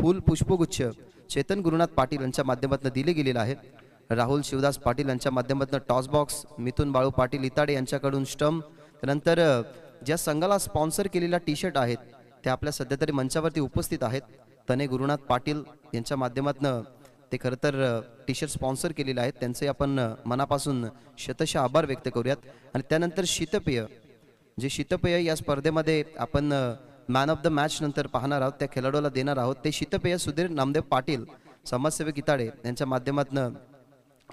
फुल पुष्पगुच्छ चेतन गुरुनाथ पाटील यांच्या माध्यमातून दिले गेलेला आहे. राहुल शिवदास पाटील यांच्या माध्यमातून टॉस बॉक्स, मिथुन बाळू पाटील इताडे यांच्याकडून स्टंप. त्यानंतर ज्या संघाला स्पॉन्सर केलेल्या टी शर्ट आहेत त्या आपल्या सध्या तरी मंचावरती उपस्थित आहेत. तने गुरुनाथ पाटील यांच्या माध्यमातून ते खरं तर टी शर्ट स्पॉन्सर केलेले आहेत, त्यांचे आपण मनापासून शतशः आभार व्यक्त करूयात. आणि त्यानंतर शीतपेय, जे शीतपेय या स्पर्धेमध्ये आपण मॅन ऑफ द मॅच नंतर पाहणार आहोत, त्या खेळाडूला देणार आहोत. ते शीतपेय सुधीर नामदेव पाटील समाजसेवक इताडे यांच्या माध्यमातून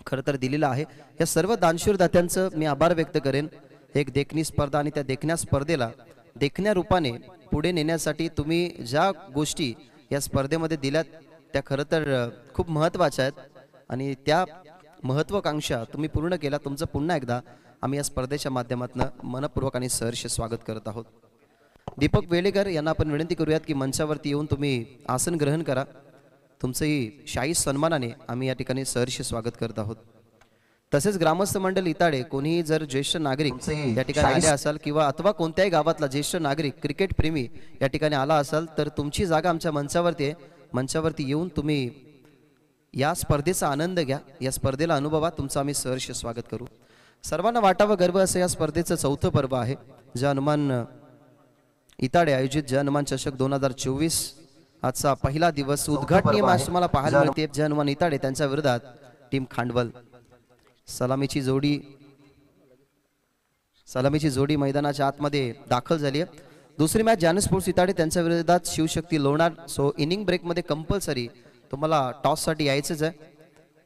खरं तर दिलेलं आहे. या सर्व दानशूर दात्यांचं मी आभार व्यक्त करेन. एक देखणी स्पर्धा आणि त्या देखण्या स्पर्धेला देखण्या रूपाने पुढे नेण्यासाठी तुम्ही ज्या गोष्टी या स्पर्धेमध्ये दिल्यात त्या खरं तर खूप महत्त्वाच्या आहेत आणि त्या महत्त्वाकांक्षा तुम्ही पूर्ण केला. तुमचं पुन्हा एकदा आम्ही या स्पर्धेच्या माध्यमातून मनपूर्वक आणि सहर्ष स्वागत करत आहोत. दीपक वेळेकर यांना आपण विनंती करूयात की मंचावरती येऊन तुम्ही आसन ग्रहण करा. तुमचंही शाही सन्मानाने आम्ही या ठिकाणी सहर्ष स्वागत करत आहोत. तसेच ग्रामस्थ मंडळ इताडे कोणीही जर ज्येष्ठ नागरिक या ठिकाणी आले असाल किंवा अथवा कोणत्याही गावातला ज्येष्ठ नागरिक क्रिकेट प्रेमी या ठिकाणी आला असाल तर तुमची जागा आमच्या मंचावरती आहे. मंचावरती येऊन तुम्ही या स्पर्धेचा आनंद घ्या, या स्पर्धेला अनुभवा. तुमचं आम्ही सहर्ष स्वागत करू. सर्वांना वाटावं गर्व असं या स्पर्धेचं चौथं पर्व आहे. जय हनुमान इताडे आयोजित जय हनुमान चषक 2024 आजचा पहिला दिवस. उद्घाटनीय मॅच तुम्हाला पाहायला मिळते. जय हनुमान इताडे त्यांच्या विरोधात टीम खांडवल. सलामीची जोडी मैदानाच्या आतमध्ये दाखल झाली आहे. दुसरी मॅच जानू स्पोर्ट्स इताडे त्यांच्या विरोधात शिवशक्ती लोणार. सो इनिंग ब्रेकमध्ये कंपल्सरी तुम्हाला टॉससाठी यायचंच आहे.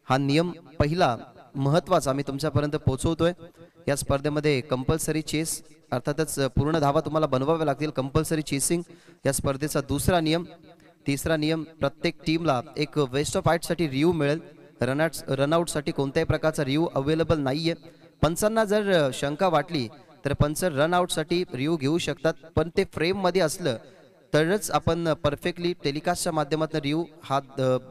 हा नियम पहिला महत्त्वाचा आम्ही तुमच्यापर्यंत पोहोचवतोय. या स्पर्धेमध्ये कंपल्सरी चेस अर्थातच पूर्ण धावा तुम्हाला बनवाव्या लागतील. कंपल्सरी चेसिंग या स्पर्धेचा दुसरा नियम. तिसरा नियम, प्रत्येक टीमला एक वेस्ट ऑफ हाईटसाठी रिव्ह्यू मिळेल. रनआउटसाठी कोणत्याही प्रकारचा रिव्ह्यू अवेलेबल नाहीये. पंचांना जर शंका वाटली तर पंच रनआउटसाठी रिव्ह्यू घेऊ शकतात, पण ते फ्रेममध्ये असलं तरच आपण परफेक्टली टेलिकास्टच्या माध्यमातून रिव्ह्यू हा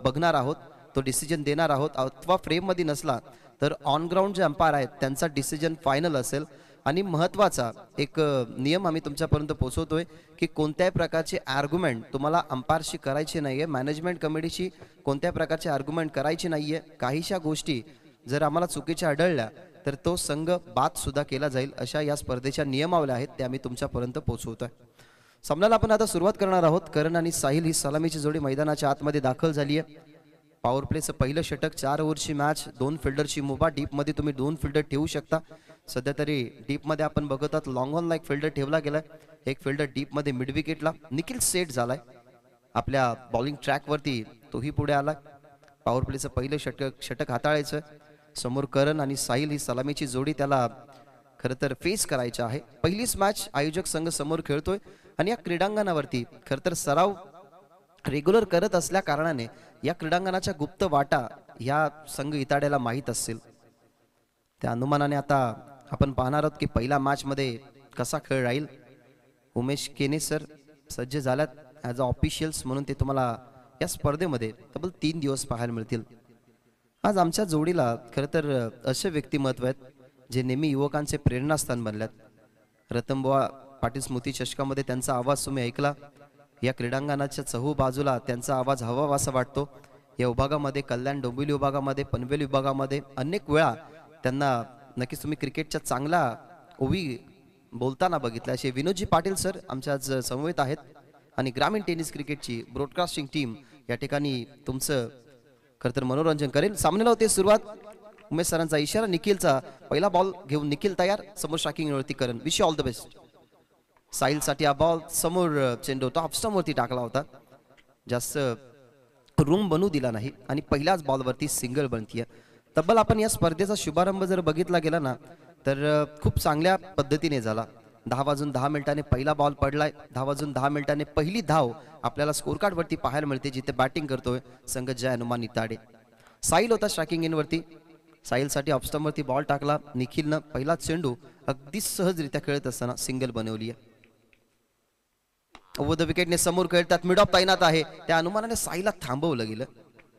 बघणार आहोत, तो डिसिजन देणार आहोत. अथवा फ्रेममध्ये नसला तर ऑन ग्राउंड जे अंपायर आहेत त्यांचा डिसिजन फायनल असेल. आणि महत्त्वाचा एक नियम आम्ही तुमच्यापर्यंत पोहोचवतोय की कोणत्याही प्रकारचे आर्ग्युमेंट तुम्हाला अंपायरशी करायचे नाही आहे. मॅनेजमेंट कमिटीची कोणत्याही प्रकारचे आर्ग्युमेंट करायची नाही आहे. काहीशा गोष्टी जर आम्हाला चुकीच्या आढळल्या तर तो संघ बाद सुद्धा केला जाईल. अशा या स्पर्धेच्या नियमावल्या आहेत त्या आम्ही तुमच्यापर्यंत पोहोचवतोय. सामन्याला आपण आता सुरुवात करणार आहोत. करण आणि साहिल ही सलामीची जोडी मैदानाच्या आतमध्ये दाखल झाली आहे. पॉवर प्लेचं पहिलं षटक, 4 ओव्हरची मॅच, 2 फिल्डरची मुभा. डीपमध्ये तुम्ही 2 फिल्डर ठेवू शकता. सध्या तरी डीपमध्ये आपण बघत आहात लॉंग ऑन लाईक फिल्डर ठेवला गेलाय. एक फिल्डर डीपमध्ये मिड विकेटला. निखिल सेट झालाय आपल्या बॉलिंग ट्रॅकवरती, तोही पुढे आलाय. पॉवर प्लेचं पहिलं षटक हाताळायचं. समोर करण आणि साहिल ही सलामीची जोडी त्याला खरं तर फेस करायचं आहे. पहिलीच मॅच आयोजक संघ समोर खेळतोय आणि या क्रीडांगणावरती खरं तर सराव रेग्युलर करत असल्या कारणाने या क्रीडांगणाच्या गुप्त वाटा ह्या संघ इताड्याला माहीत असतील. त्या अनुमानाने आता आपण पाहणार आहोत की पहिल्या मॅचमध्ये कसा खेळ राहील. उमेश केने सर सज्ज झाल्यात ॲज अ ऑफिशियल्स म्हणून. ते तुम्हाला या स्पर्धेमध्ये तब्बल 3 दिवस पाहायला मिळतील. आज आमच्या जोडीला खरं तर असे व्यक्तिमत्व आहेत जे नेहमी युवकांचे प्रेरणास्थान बनल्यात. रतनबुवा पाटील स्मृती चषकामध्ये त्यांचा आवाज तुम्ही ऐकला. या क्रीडांगणाच्या चहू बाजूला त्यांचा आवाज हवा असा वाटतो. या विभागामध्ये कल्याण डोंबिवली विभागामध्ये, पनवेल विभागामध्ये अनेक वेळा त्यांना नक्कीच तुम्ही क्रिकेटच्या चांगला ओवी बोलताना बघितलं. असे विनोदजी पाटील सर आमच्या आज समवेत आहेत आणि ग्रामीण टेनिस क्रिकेटची ब्रॉडकास्टिंग टीम या ठिकाणी तुमचं खरं तर मनोरंजन करेल. सामन्याला होते सुरुवात. उमेश सरांचा इशारा, निखिलचा पहिला बॉल घेऊन निखिल तयार. समोर स्ट्रायकिंगवरती Karan. Wish all the best. साहिलसाठी हा बॉल समोर चेंडू टॉप स्टंपवरती टाकला होता. जास्त रूम बनू दिला नाही आणि पहिल्याच बॉलवरती सिंगल बनतीये. तब्बल आपण या स्पर्धेचा शुभारंभ जर बघितला गेला ना तर खूप चांगल्या पद्धतीने झाला. 10:10 पहिला बॉल पडलाय. 10:10 पहिली धाव आपल्याला स्कोर कार्ड वरती पाहायला मिळते जिथे बॅटिंग करतोय संघ जय हनुमान इताडे. साहिल होता स्ट्रायकिंग इन वरती. साहिलसाठी ऑफस्टंप वरती बॉल टाकला. निखिलनं पहिला चेंडू अगदी सहजरित्या खेळत असताना सिंगल बनवली आहे. ओव्हर द विकेटने समोर खेळतात. मिड ऑफ तैनात आहे. त्या अनुमानाने साहिलला थांबवलं गेलं.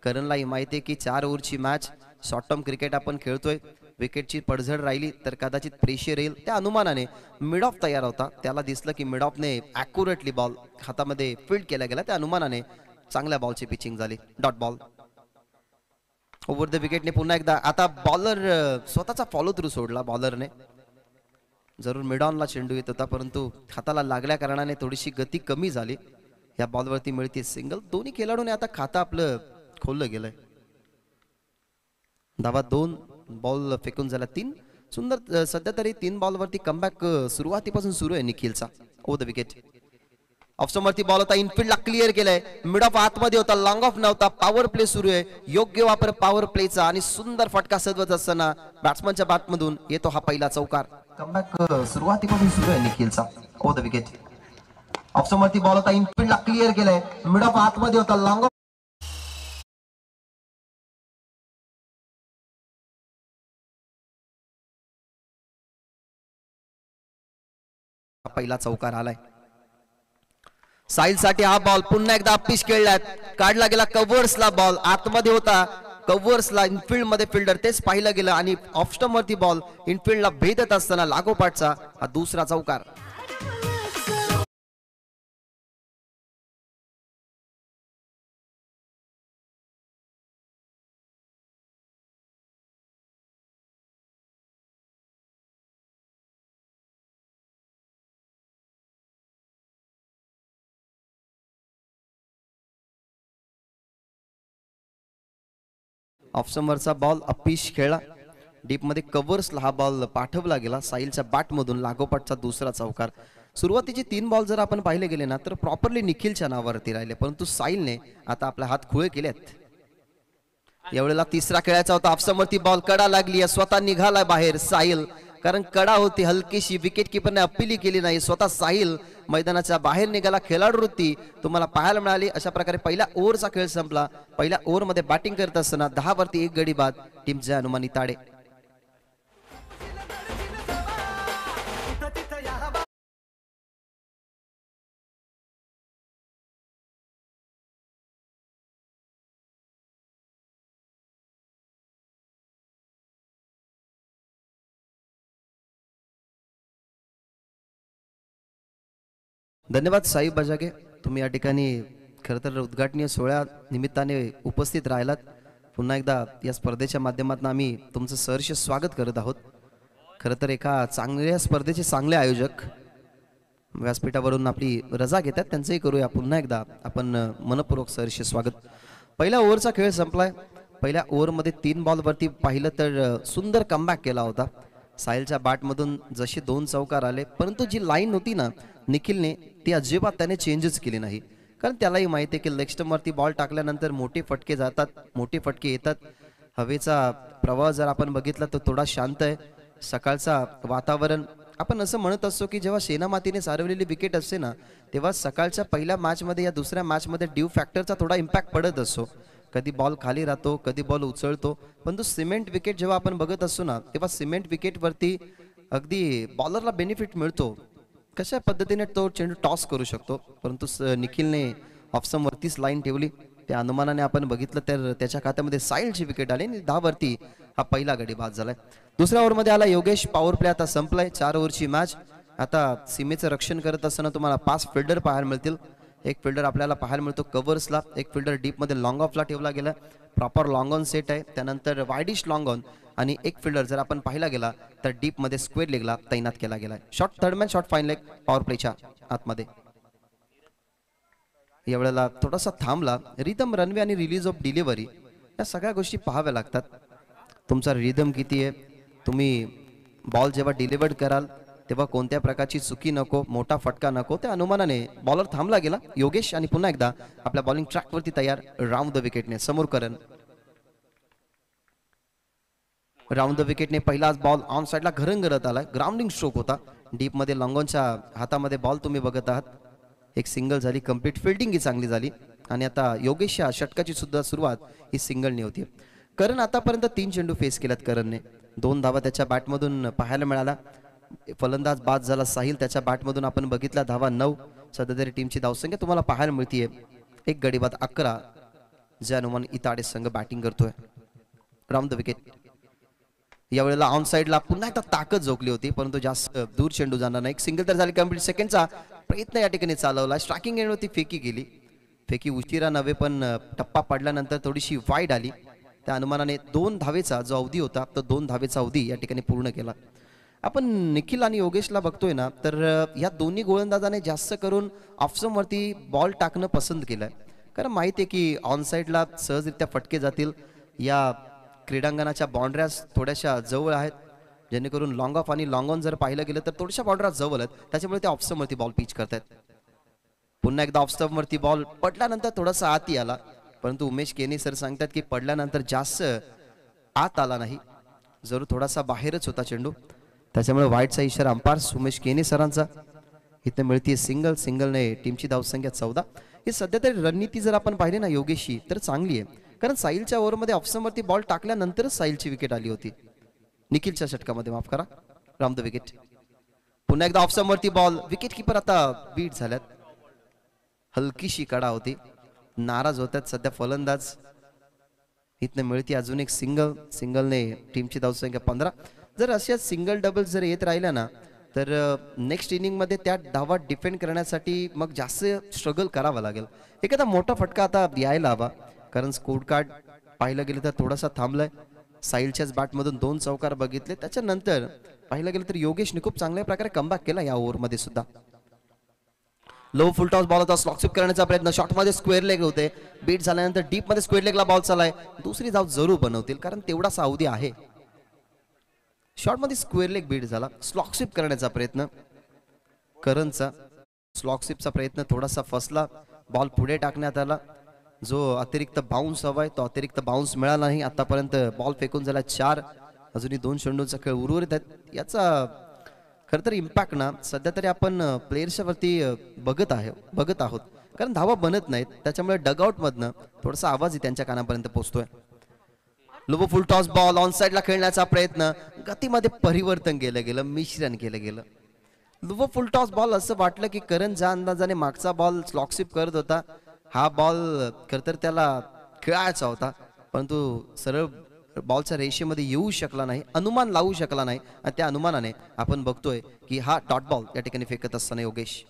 करणलाही माहिती आहे की 4 ओव्हरची मॅच, शॉर्ट टर्म क्रिकेट आपण खेळतोय. विकेटची पडझड राहिली तर कदाचित प्रेशर येईल. त्या अनुमानाने मिड ऑफ तयार होता. त्याला दिसलं की मिड ऑफने ॲक्युरेटली बॉल हातामध्ये फील्ड केला गेला. त्या अनुमानाने चांगल्या बॉलची पिचिंग झाली, डॉट बॉल. ओव्हर द विकेटने पुन्हा एकदा आता बॉलर स्वतःचा फॉलो थ्रू सोडला बॉलरने. जरूर मिड ऑनला चेंडू येत होता परंतु हाताला लागल्या कारणाने थोडीशी गती कमी झाली. या बॉलवरती मिळते सिंगल. दोन्ही खेळाडूने आता खातं आपलं खोललं गेलंय. धावा 2, बॉल फेकून झाला 3. सुंदर. सध्या तरी 3 बॉलवरती कमबॅक सुरुवातीपासून सुरू आहे निखिलचा. Over the wicket. ऑफ समोरती बॉल होता, इनफिल्डला क्लिअर केलाय. मिड ऑफ आतमध्ये होता, लॉंग ऑफ नव्हता. पॉवर प्ले सुरू आहे. योग्य वापर पॉवर प्लेचा आणि सुंदर फटका सजवत असताना बॅट्समनच्या बॅटमधून येतो हा पहिला चौकार. कमबॅक सुरुवातीपासून सुरू आहे निखिलचा. Over the wicket. ऑफ समोरती बॉल होता, इनफिल्डला क्लिअर केलाय. मिड ऑफ आतमध्ये होता, लॉंग ऑफ. पहिला चौकार आलाय. साहिल साठी हा बॉल पुन्हा एकदा पिच खेळलाय. काढला गेला कव्हर्सला. बॉल आतमध्ये होता, कव्हर्सला इनफिल्ड मध्ये फिल्डर तेच पाहिलं गेलं आणि ऑफ स्टंप वरती बॉल इनफिल्डला भेदत असताना लागोपाठचा हा दुसरा चौकार. ऑफ समरचा बॉल अपिश खेळला. डीप मध्ये कव्हर्सला हा बॉल पाठवला गेला. साहिलच्या बॅटमधून लागोपाठचा दुसरा चौकार. सुरुवातीचे 3 बॉल जर आपण पाहिले गेले ना तर प्रॉपरली निखिलच्या नावावरती राहिले परंतु साहिलने आता आपले हात खुळे केलेत. यावेळेला तिसरा खेळायचा होता. ऑफ समोरती बॉल कडा लागली, स्वतः निघाला बाहेर साहिल. कारण कडा होती हलकीशी, विकेट किपरने अपील केली नाही. स्वतः साहिल मैदानाच्या बाहेर निघाला. खेळाडूवृत्ती तुम्हाला पाहायला मिळाली. अशा प्रकारे पहिल्या ओव्हरचा खेळ संपला. पहिल्या ओव्हरमध्ये बॅटिंग करत असताना 10 वरती 1 गडी बाद टीमचे हनुमान इताडे. धन्यवाद साई बजागे, तुम्ही या ठिकाणी खरं तर उद्घाटनीय सोहळ्या निमित्ताने उपस्थित राहिलात. पुन्हा एकदा या स्पर्धेच्या माध्यमातून आम्ही तुमचं सहर्ष स्वागत करत आहोत. खरं तर एका चांगल्या स्पर्धेचे चांगले आयोजक व्यासपीठावरून आपली रजा घेतात, त्यांचंही करूया पुन्हा एकदा आपण मनपूर्वक सहर्ष स्वागत. पहिल्या ओव्हरचा खेळ संपलाय. पहिल्या ओव्हरमध्ये 3 बॉलवरती पाहिलं तर सुंदर कमबॅक केला होता. साहिलच्या बॅटमधून जसे 2 चौकार आले परंतु जी लाईन होती ना निखिलने ती अजिबात त्याने चेंजच केली नाही. कारण त्यालाही माहिती आहे की लेग स्टंपवरती बॉल टाकल्यानंतर मोठे फटके जातात, मोठे फटके येतात. हवेचा प्रवाह जर आपण बघितला तर थोडा शांत आहे. सकाळचा वातावरण आपण असं म्हणत असतो की जेव्हा सेनामातीने सारवलेली विकेट असते ना तेव्हा सकाळच्या पहिल्या मॅचमध्ये या दुसऱ्या मॅचमध्ये ड्यू फॅक्टरचा थोडा इम्पॅक्ट पडत असतो. कधी बॉल खाली राहतो, कधी बॉल उचलतो. परंतु सिमेंट विकेट जेव्हा आपण बघत असतो ना तेव्हा सिमेंट विकेटवरती अगदी बॉलरला बेनिफिट मिळतो. कशा पद्धतीने तो चेंडू टॉस करू शकतो. परंतु निखिलने ऑफसमवरतीच लाईन ठेवली. त्या अनुमानाने आपण बघितलं तर त्याच्या खात्यामध्ये साहिलची विकेट आली आणि 10 वरती हा पहिला गडी बाद झालाय. दुसऱ्या ओव्हरमध्ये आला योगेश. पॉवर प्ले आता संपलाय. 4 ओव्हरची मॅच. आता सीमेचं रक्षण करत असताना तुम्हाला 5 फिल्डर पाहायला मिळतील. एक फिल्डर आपल्याला पाहायला मिळतो कव्हर्सला, एक फिल्डर डीप मध्ये लॉंग ऑफला ठेवला गेला. प्रॉपर लॉंग ऑन सेट आहे. त्यानंतर वायडिश लॉंग ऑन आणि एक फिल्डर जर आपण पाहिला गेला तर डीप मध्ये स्क्वेअर लेगला तैनात केला गेलाय. Shot third man, shot fine leg power प्लेच्या आतमध्ये. यावेळेला थोडासा थांबला. रिदम, रनवे आणि रिलीज ऑफ डिलिव्हरी या सगळ्या गोष्टी पाहाव्या लागतात. तुमचा रिदम किती आहे, तुम्ही बॉल जेव्हा डिलिव्हर्ड कराल तेव्हा कोणत्या प्रकारची चुकी नको, मोठा फटका नको. त्या अनुमानाने बॉलर थांबला गेला योगेश आणि पुन्हा एकदा आपल्या बॉलिंग ट्रॅकवरती तयार. राऊंड द विकेटने समोर करण. राऊंड द विकेटने पहिलाच बॉल ऑन साइडला घरंगरत आला. ग्राउंडिंग स्ट्रोक होता. डीप मध्ये लॉंगॉनच्या हातामध्ये बॉल तुम्ही बघत आहात. एक सिंगल झाली. कंप्लीट फिल्डिंग ही चांगली झाली आणि आता योगेशच्या षटकाची सुद्धा सुरुवात ही सिंगलने होती. करण आतापर्यंत 3 चेंडू फेस केल्यात करणने. 2 धावा त्याच्या बॅटमधून पाहायला मिळाला. फलंदाज बाद झाला साहिल. त्याच्या बॅटमधून आपण बघितला धावा 9. सध्या तरी टीमची धावसंख्या तुम्हाला पाहायला मिळतीये 1 गडी बाद 11. जे अनुमान इताडे संघ बॅटिंग करतोय. Round the wicket. यावेळेला ऑन साइडला पुन्हा एकदा ताकद झोकली होती परंतु जास्त दूर चेंडू जाणार नाही. सिंगल तर झाली. कंप्लीट सेकंडचा प्रयत्न या ठिकाणी चालवला. स्ट्रायकिंग एंडवरती फेकी गेली. फेकी उशिरा नव्हे पण टप्पा पडल्यानंतर थोडीशी वाईड आली. त्या अनुमानाने 2 धावेचा जो अवधी होता तो 2 धावेचा अवधी या ठिकाणी पूर्ण केला. आपण निखिल आणि योगेशला बघतोय ना, तर या दोन्ही गोलंदाजाने जास्त करून ऑफस्टंपवरती बॉल टाकणं पसंत केलंय. कारण माहिती आहे की ऑन साईडला सहजरित्या फटके जातील. या क्रीडांगणाच्या बाउंड्र्याज थोड्याशा जवळ आहेत, जेणेकरून लॉंग ऑफ आणि लॉंग ऑन जर पाहिलं गेलं तर थोड्याशा बाउंड्र्या जवळ आहेत, त्याच्यामुळे ते ऑफस्टंपवरती बॉल पिच करतायत. पुन्हा एकदा ऑफस्टंपवरती बॉल पडल्यानंतर थोडासा आती आला, परंतु उमेश केनी सर सांगतात की पडल्यानंतर जास्त आत आला नाही, जरूर थोडासा बाहेरच होता चेंडू. त्याच्यामुळे वाईटचा इशारा अंपायर उमेश केनी सरांचा. इथे मिळते सिंगलने टीमची धावसंख्या 14. ही सध्या तरी रणनीती जर आपण पाहिली ना योगेशची तर चांगली आहे, कारण साहिलच्या ओव्हरमध्ये ऑफस्टंपवरती बॉल टाकल्यानंतरच साहिलची विकेट आली होती. निखिलच्या षटकामध्ये, माफ करा, राम द विकेट. पुन्हा एकदा ऑफस्टंपवरती बॉल. विकेट किपर आता बीट झाल्यात. हलकीशी कडा होती, नाराज होतात सध्या फलंदाज. इथनं मिळते अजून एक सिंगलने टीमची धावसंख्या 15. जर अशा सिंगल डबल जर येत राहिल्या ना तर नेक्स्ट इनिंगमध्ये त्या धावा डिफेंड करण्यासाठी मग जास्त स्ट्रगल करावं लागेल. एखादा मोठा फटका आता यायला हवा, कारण स्कोर कार्ड पाहिलं गेलं तर थोडासा थांबलाय. साहिलच्याच बॅटमधून 2 चौकार बघितले, त्याच्यानंतर पाहिलं गेलं तर योगेशने खूप चांगल्या प्रकारे कमबॅक केला या ओव्हरमध्ये सुद्धा. लो फुल टॉस बॉल होता, स्लॉक स्वीप करण्याचा प्रयत्न, शॉटमध्ये स्क्वेअर लेग होते, बीट झाल्यानंतर डीप मध्ये स्क्वेअर लेगला बॉल चालाय. दुसरी धाव जरूर बनवतील कारण तेवढासा अवधी आहे. शॉटमध्ये स्क्वेअर लेग बीट झाला. स्लॉक स्वीप करण्याचा प्रयत्न करणचा, स्लॉक स्वीपचा प्रयत्न थोडासा फसला, बॉल पुढे टाकण्यात आला. जो अतिरिक्त बाउन्स हवाय तो अतिरिक्त बाउन्स मिळाला नाही. आतापर्यंत बॉल फेकून झाला 4, अजूनही 2 चेंडूंचा खेळ उर्वरित आहेत. याचा खरं तर इम्पॅक्ट ना सध्या तरी आपण प्लेयर्सच्या वरती बघत आहोत, कारण धावा बनत नाहीत, त्याच्यामुळे डगआउटमधनं थोडासा आवाजही त्यांच्या कानापर्यंत पोहोचतोय. Low full toss ball on साईडला खेळण्याचा प्रयत्न, गतीमध्ये परिवर्तन केलं गेलं, मिश्रण केलं गेलं. लो फुल टॉस बॉल असं वाटलं की करण ज्या अंदाजाने मागचा बॉल स्लॉक स्वीप करत होता, हा बॉल खरं तर त्याला खेळायचा होता, परंतु सरळ बॉलच्या रेषेमध्ये येऊ शकला नाही, अनुमान लावू शकला नाही. आणि त्या अनुमानाने आपण बघतोय की हा डॉट बॉल या ठिकाणी फेकत असताना योगेश.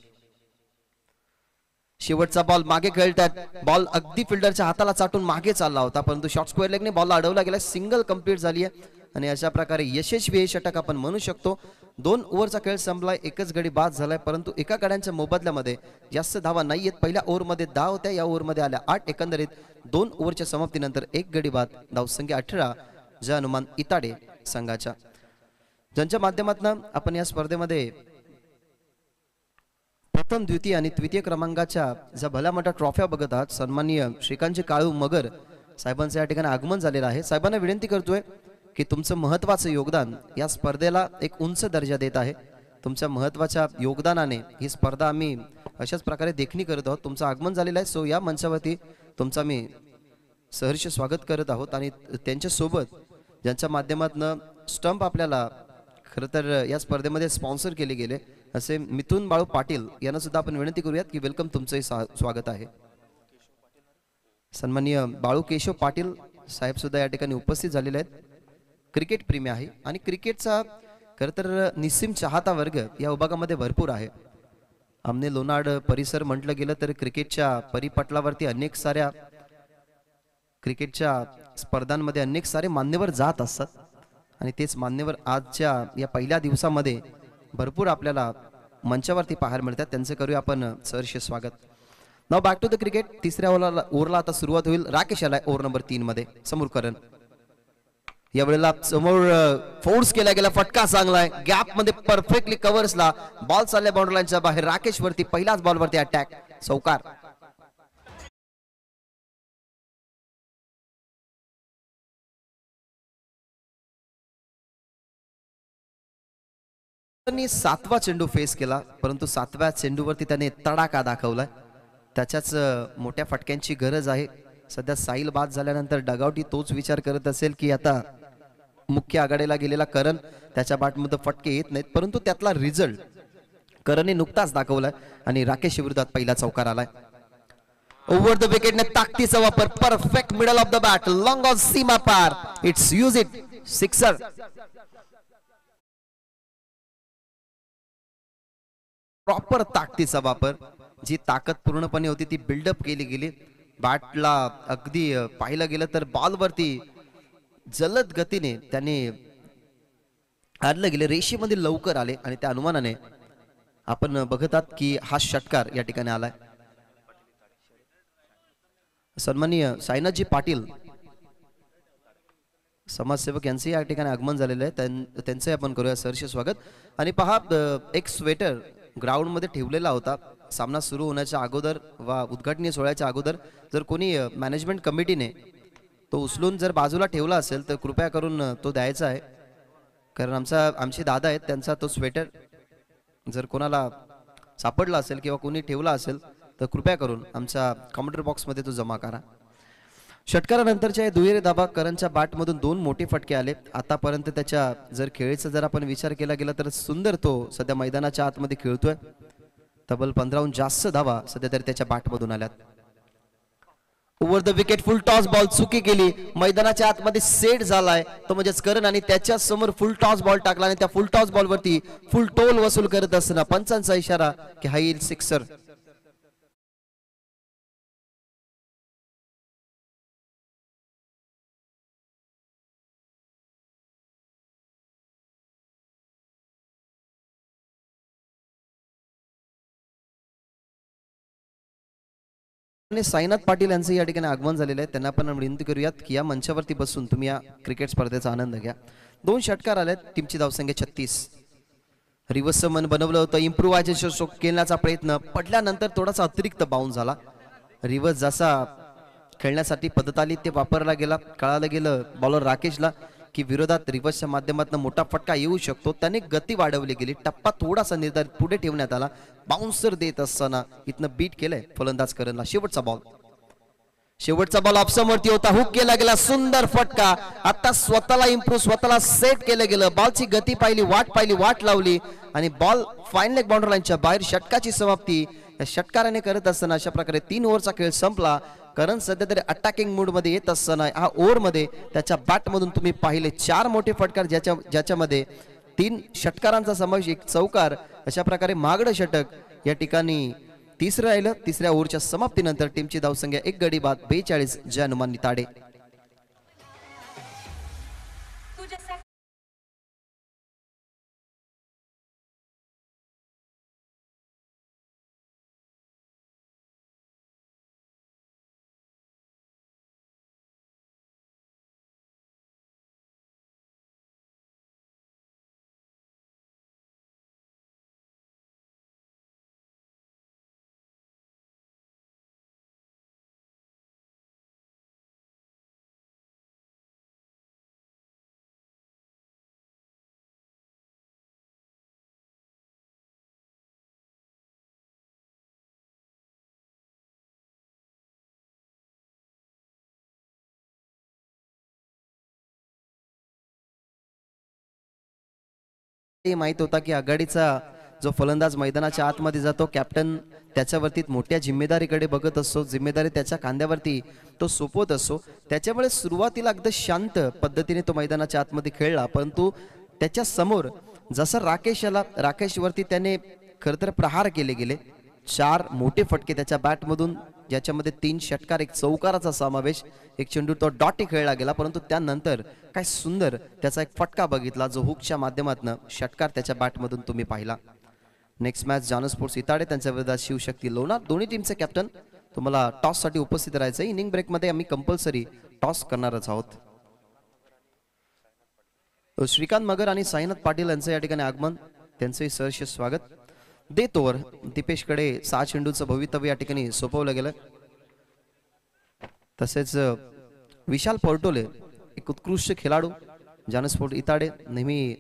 शेवटचा बॉल मागे खेळतात, बॉल अगदी फिल्डरच्या हाताला चाटून मागे चालला होता, परंतु शॉर्ट स्क्वेअर लेगने बॉल अडवला गेला. सिंगल कंप्लीट झाली आहे आणि अशा प्रकारे यशस्वी हे षटक आपण म्हणू शकतो. 2 ओव्हरचा खेळ संपलाय, एकच गडी बाद झालाय, परंतु एका गड्यांच्या मोबदल्यामध्ये जास्त धावा नाही आहेत. पहिल्या ओव्हरमध्ये 10 होत्या, या ओव्हरमध्ये आल्या 8. एकंदरीत 2 ओव्हरच्या समाप्तीनंतर एक गडी बाद, धावसंख्या 18. जय हनुमान इताडे संघाच्या, ज्यांच्या माध्यमातून आपण या स्पर्धेमध्ये प्रथम, द्वितीय आणि तृतीय क्रमांकाच्या ज्या भल्या मोठ्या ट्रॉफ्या बघत आहात. सन्माननीय श्रीकांतजी काळू मगर साहेबांचं या ठिकाणी आगमन झालेलं आहे. साहेबांना विनंती करतोय की तुमचं महत्त्वाचं योगदान या स्पर्धेला एक उंच दर्जा देत आहे. तुमच्या महत्त्वाच्या योगदानाने ही स्पर्धा आम्ही अशाच प्रकारे देखणी करत आहोत. तुमचं आगमन झालेलं आहे, सो या मंचावरती तुमचं आम्ही सहर्ष स्वागत करत आहोत. आणि त्यांच्यासोबत ज्यांच्या माध्यमातून स्टंप आपल्याला खरं तर या स्पर्धेमध्ये स्पॉन्सर केले गेले असे मिथुन बाळू पाटील यांना सुद्धा आपण विनंती करूयात की वेलकम, तुमचंही स्वागत आहे. सन्माननीय बाळू केशव पाटील साहेब सुद्धा या ठिकाणी उपस्थित झालेले आहेत. क्रिकेट प्रेमी आहे आणि क्रिकेटचा खरं तर निस्सीम चाहता वर्ग या विभागामध्ये भरपूर आहे. आमने लोणाड परिसर म्हटलं गेलं तर क्रिकेटच्या परिपटलावरती अनेक साऱ्या क्रिकेटच्या स्पर्धांमध्ये अनेक सारे मान्यवर जात असतात आणि तेच मान्यवर आजच्या या पहिल्या दिवसामध्ये भरपूर आपल्याला मंचावरती पाहायला मिळतात. त्यांचं करूया आपण सहर्ष स्वागत. नाव बॅक टू द क्रिकेट. तिसऱ्या ओव्हरला आता सुरुवात होईल. राकेश आलाय ओव्हर नंबर 3 मध्ये. समोर करण. यावेळेला समोर फोर्स केला गेला, फटका चांगलाय, गॅप मध्ये परफेक्टली कव्हर्सला बॉल चालल्या बाउंड्री लाईनच्या बाहेर. राकेश वरती पहिल्याच बॉलवरती अटॅक, चौकार. त्यांनी 7वा चेंडू फेस केला, परंतु 7व्या चेंडूवरती त्याने तडाखा दाखवलाय. त्याच्याच मोठ्या फटक्यांची गरज आहे. सध्या साहिल बाद झाल्यानंतर डगआउटी तोच विचार करत असेल की आता मुख्य आघाडीला गेलेला करण, त्याच्या बॅटमध्ये फटके येत नाहीत, परंतु त्यातला रिझल्ट करणने नुकताच दाखवलाय आणि राकेश विरोधात पहिला चौकार आलाय. ओव्हर द विकेटने ताकदीचा वापर, perfect middle of the bat, long on सीमा पार, it's use it, sixer. Proper ताकदीचा वापर, जी ताकद पूर्णपणे होती ती बिल्डअप केली गेली. बॅटला अगदी पाहिलं गेलं तर बॉलवरती जलद गतीने त्यांनी आणलं गेले, रेषेमध्ये लवकर आले आणि त्या अनुमानाने आपण बघतात की हा षटकार या ठिकाणी आलाय. सन्माननीय साईनाथजी पाटील समाजसेवक यांचे या ठिकाणी आगमन झालेलं आहे, त्यांचे आपण करूया सहर्ष स्वागत. आणि पहा, एक स्वेटर ग्राउंड मध्ये ठेवलेला होता सामना सुरू होण्याच्या अगोदर वा उद्घाटनीय सोहळ्याच्या अगोदर. जर कोणी मॅनेजमेंट कमिटीने तो उचलून जर बाजूला ठेवला असेल तर कृपया करून तो द्यायचा आहे, कारण आमचे दादा आहेत, त्यांचा तो स्वेटर जर कोणाला सापडला असेल किंवा कोणी ठेवला असेल तर कृपया करून आमच्या कमेंट बॉक्समध्ये तो जमा करा. षटकारानंतरच्या दुहेरी धाबा करणच्या बॅटमधून 2 मोठे फटके आले. आतापर्यंत त्याच्या जर खेळीचा जर आपण विचार केला गेला तर सुंदर तो सध्या मैदानाच्या आतमध्ये खेळतोय. तब्बल 15हून जास्त धावा सध्या तरी त्याच्या बॅटमधून आल्यात. Over the wicket full toss ball चुकी केली, मैदानाच्या आतमध्ये सेट झालाय तो म्हणजेच करण आणि त्याच्या समोर फुल टॉस बॉल टाकला आणि त्या फुल टॉस बॉल वरती फुल टोल वसूल करत असताना पंचांचा इशारा की हा येईल सिक्सर. साईनाथ पाटील यांचं या ठिकाणी आगमन झालेलं आहे, त्यांना आपण विनंती करूयात की या मंचावरती बसून तुम्ही या क्रिकेट स्पर्धेचा आनंद घ्या. 2 षटकार आलेत, टीमची धावसंख्या 36. रिव्हर्स मन बनवलं होतं, इम्प्रूव्हायझेशन केल्याचा प्रयत्न पडल्यानंतर थोडासा अतिरिक्त बाउन्स झाला. रिव्हर्स जसा खेळण्यासाठी पद्धत आली ते वापरला गेला. कळालं गेलं बॉलर राकेशला की विरोधात रिव्हर्सच्या माध्यमातून मोठा फटका येऊ शकतो, त्याने गती वाढवली गेली, टप्पा थोडासा निर्धारित पुढे ठेवण्यात आला. बाउन्सर देत असताना इथनं बीट केलंय फलंदाज करणला. शेवटचा बॉल ऑप्शनवरती होता, हुक केला गेला, सुंदर फटका. आता स्वतःला इम्प्रूव्ह, स्वतःला सेट केलं गेलं, बॉलची गती पाहिली, वाट लावली आणि बॉल फाईन लेग बाउंड्री लाईनच्या बाहेर. षटकाची समाप्ती या षटकाराने करत असताना अशा प्रकारे 3 ओव्हरचा खेळ संपला. करण सध्या तरी अटॅकिंग मूड मध्ये येत असताना हा ओव्हर मध्ये त्याच्या बॅट मधून तुम्ही पाहिले 4 मोठे फटकार, ज्याच्यामध्ये 3 षटकारांचा समावेश, 1 चौकार. अशा प्रकारे महागडं षटक या ठिकाणी तिसरं राहिलं. तिसऱ्या ओव्हरच्या समाप्तीनंतर टीमची धावसंख्या 1 गडी बाद 42. जय हनुमान निताडे. माहित होता की आघाडीचा जो फलंदाज मैदानाच्या आतमध्ये जातो, कॅप्टन त्याच्यावरती मोठ्या जिम्मेदारीकडे बघत असतो, जिम्मेदारी त्याच्या खांद्यावरती तो सोपवत असतो. त्याच्यामुळे सुरुवातीला अगदी शांत पद्धतीने तो मैदानाच्या आतमध्ये खेळला, परंतु त्याच्या समोर जसं राकेशवरती त्याने खरतर प्रहार केले गेले. 4 मोठे फटके त्याच्या बॅटमधून, ज्याच्यामध्ये 3 षटकार, 1 चौकाराचा समावेश. 1 चेंडू तो डॉट खेळला गेला, परंतु त्यानंतर काय सुंदर त्याचा 1 फटका बघितला जो हुकच्या माध्यमातून षटकार त्याच्या बॅटमधून तुम्ही पाहिला. नेक्स्ट मॅच जानू स्पोर्ट्स इताडे त्यांच्या विरोधात शिवशक्ती लोणार. दोन्ही टीमचे कॅप्टन तुम्हाला टॉस साठी उपस्थित राहायचं. इनिंग ब्रेक मध्ये आम्ही कंपल्सरी टॉस करणारच आहोत. श्रीकांत मगर आणि साईनाथ पाटील यांचं या ठिकाणी आगमन, त्यांचंही सहर्ष स्वागत. देत ओव्हर दीपेशकडे 6 चेंडूचं भवितव्य या ठिकाणी सोपवलं गेलं. तसेच विशाल पोर्टोले एक उत्कृष्ट खेळाडू, जानू स्पोर्ट इताडे नेहमी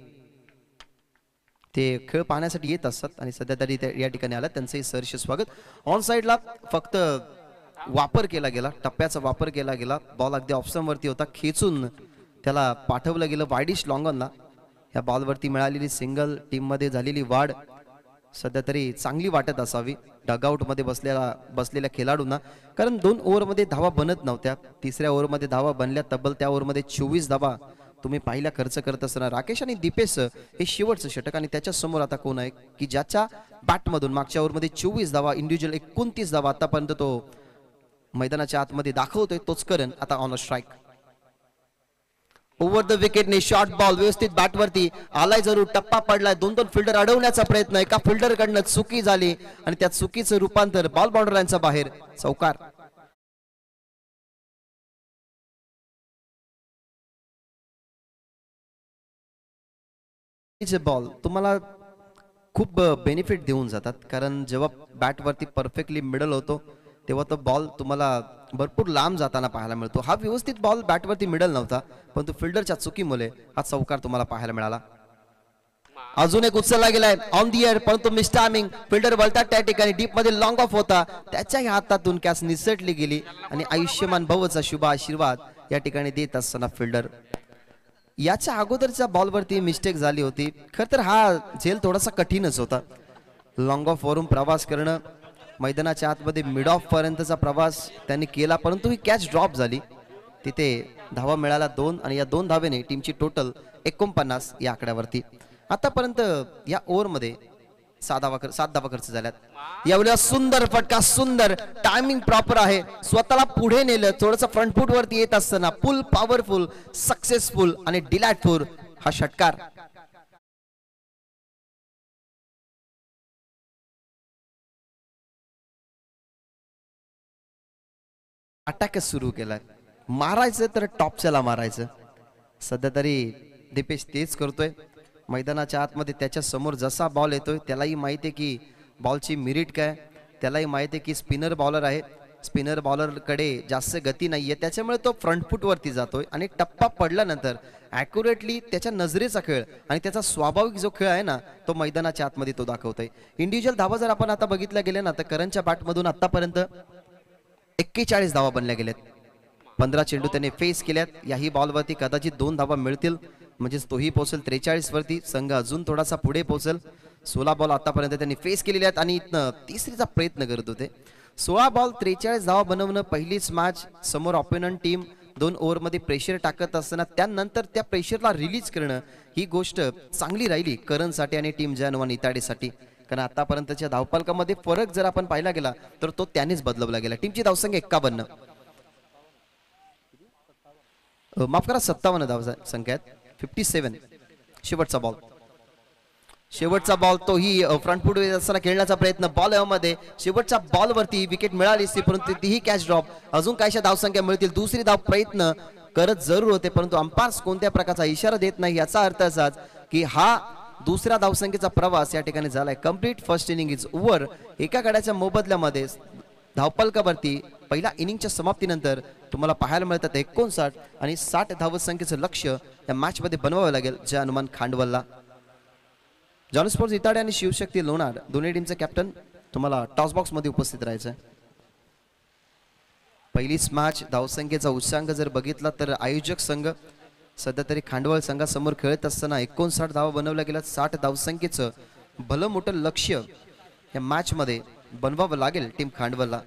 ते खेळ पाहण्यासाठी येत असतात आणि सध्या तरी या ठिकाणी आला, त्यांचंही सहर्ष स्वागत. ऑन साइडला फक्त वापर केला गेला, टप्प्याचा वापर केला गेला. बॉल अगदी ऑप्शनवरती होता, खेचून त्याला पाठवलं गेलं वाईडिश लॉंगॉनला. या बॉलवरती मिळालेली सिंगल टीममध्ये झालेली वाढ सध्या तरी चांगली वाटत असावी डगआउट मध्ये बसलेल्या खेळाडूंना, कारण 2 ओव्हरमध्ये धावा बनत नव्हत्या. तिसऱ्या ओव्हरमध्ये धावा बनल्या, तब्बल त्या ओव्हरमध्ये 24 धावा तुम्ही पाहिला खर्च करत असताना राकेश आणि दीपेश हे शेवटचं षटक आणि त्याच्या समोर आता कोण आहे की ज्याच्या बॅटमधून मागच्या ओव्हरमध्ये 24 धावा इंडिव्हिज्युअल 29 धावा आतापर्यंत तो मैदानाच्या आतमध्ये दाखवतोय तोच करण आता on a strike. Over the विकेटने शॉर्ट बॉल व्यवस्थित बॅटवरती आलाय जरूर टप्पा पडलाय. दोन फिल्डर अडवण्याचा प्रयत्न एका फिल्डर कडनं चुकी झाली आणि त्या चुकीचं रूपांतर बॉल बाउंडरांच्या बाहेर चौकार. बॉल तुम्हाला खूप बेनिफिट देऊन जातात कारण जेव्हा बॅटवरती परफेक्टली मिडल होतो तेव्हा तो बॉल तुम्हाला भरपूर लांब जाताना पाहायला मिळतो. हा व्यवस्थित बॉल बॅटवरती मिडल नव्हता परंतु फिल्डरच्या चुकीमुळे हा चौकार तुम्हाला पाहायला मिळाला. अजून एक उचलला गेलाय ऑन दी एअर परंतु मिस टायमिंग. फिल्डर वळतात त्या ठिकाणी डीप मध्ये लॉंग ऑफ होता त्याच्याही हातातून कॅच निसटली गेली आणि आयुष्यमान भवचा शुभ आशीर्वाद या ठिकाणी देत असताना फिल्डर याच्या अगोदरच्या बॉलवरती मिस्टेक झाली होती. खरं तर हा झेल थोडासा कठीणच होता. लॉंग ऑफ वरून प्रवास करणं मैदानाच्या आतमध्ये मिड ऑफ पर्यंतचा प्रवास त्यांनी केला परंतु ही कॅच ड्रॉप झाली. तिथे धावा मिळाला 2 आणि या 2 धावेने टीमची टोटल 49 या आकड्यावरती. आतापर्यंत या ओव्हरमध्ये 7 धावा खर्च झाल्यात. यावेळेला सुंदर फटका सुंदर टायमिंग प्रॉपर आहे. स्वतःला पुढे नेलं थोडंसं फ्रंट फूट वरती येत असताना फुल पॉवरफुल सक्सेसफुल आणि डिलाइटफुल हा षटकार. अटॅकच सुरू केलाय. मारायचं तर टॉपच्याला मारायचं. सध्या तरी दीपेश तेच करतोय. मैदानाच्या आतमध्ये त्याच्या समोर जसा बॉल येतोय त्यालाही माहिती आहे की बॉलची मिरिट काय. त्यालाही माहिती आहे की स्पिनर बॉलर आहे. स्पिनर बॉलरकडे जास्त गती नाहीये त्याच्यामुळे तो फ्रंट फूट वरती जातोय आणि टप्पा पडल्यानंतर ॲक्युरेटली त्याच्या नजरेचा खेळ आणि त्याचा स्वाभाविक जो खेळ आहे ना तो मैदानाच्या आतमध्ये तो दाखवतोय. इंडिव्हिज्युअल धावा जर आपण आता बघितल्या गेल्या ना तर करणच्या बॅटमधून आतापर्यंत 41 धावा बनल्या गेल्यात. 15 चेंडू त्याने फेस केल्यात. याही बॉलवरती कदाचित 2 धावा मिळतील म्हणजेच तोही पोहोचेल 43 वरती. संघ अजून थोडासा पुढे पोहोचेल. 16 बॉल आतापर्यंत त्यांनी फेस केलेले आहेत आणि तिसरीचा प्रयत्न करत होते. 16 बॉल 43 धावा बनवणं पहिलीच मॅच. समोर ऑपोनंट टीम 2 ओव्हरमध्ये प्रेशर टाकत असताना त्यानंतर त्या प्रेशरला रिलीज करणं ही गोष्ट चांगली राहिली करणसाठी आणि टीम जयनुमान इताडेसाठी. कारण आतापर्यंतच्या धावपालकामध्ये फरक जर आपण पाहिला गेला तर तो त्यानेच बदलवला गेला. टीमची धावसंख्या 51 माफ करा 57 धावसंख्या आहेत. 57. शेवटचा बॉल तोही फ्रंट फूट असताना खेळण्याचा प्रयत्न बॉल मध्ये शेवटच्या बॉलवरती विकेट मिळाली असती परंतु तीही कॅच ड्रॉप. अजून काहीशा धावसंख्या मिळतील. दुसरी धाव प्रयत्न करत जरूर होते परंतु अंपायर्स कोणत्या प्रकारचा इशारा देत नाही. याचा अर्थ असाच की हा दुसऱ्या धावसंख्येचा प्रवास या ठिकाणी झालाय. Complete first inning is over. एका गड्याच्या मोबदल्यामध्ये धावपलकावरती पहिल्या इनिंगच्या समाप्तीनंतर तुम्हाला पाहायला मिळतात 59 आणि 60 धावसंख्येचं लक्ष्य या मॅच मध्ये बनवावं लागेल जय हनुमान खांडवलला. जॉन स्पोर्ट्स इताडे आणि शिवशक्ती लोणार दोन्ही टीमचे कॅप्टन तुम्हाला टॉस बॉक्स मध्ये उपस्थित राहायचं आहे. पहिलीच मॅच धावसंख्येचा उच्चांक जर बघितला तर आयोजक संघ सध्या तरी खांडवल संघासमोर खेळत असताना 59 धावा बनवल्या गेल्या. 60 धावसंख्येचं भलं मोठं लक्ष्य या मॅच मध्ये बनवावं लागेल टीम खांडवलला.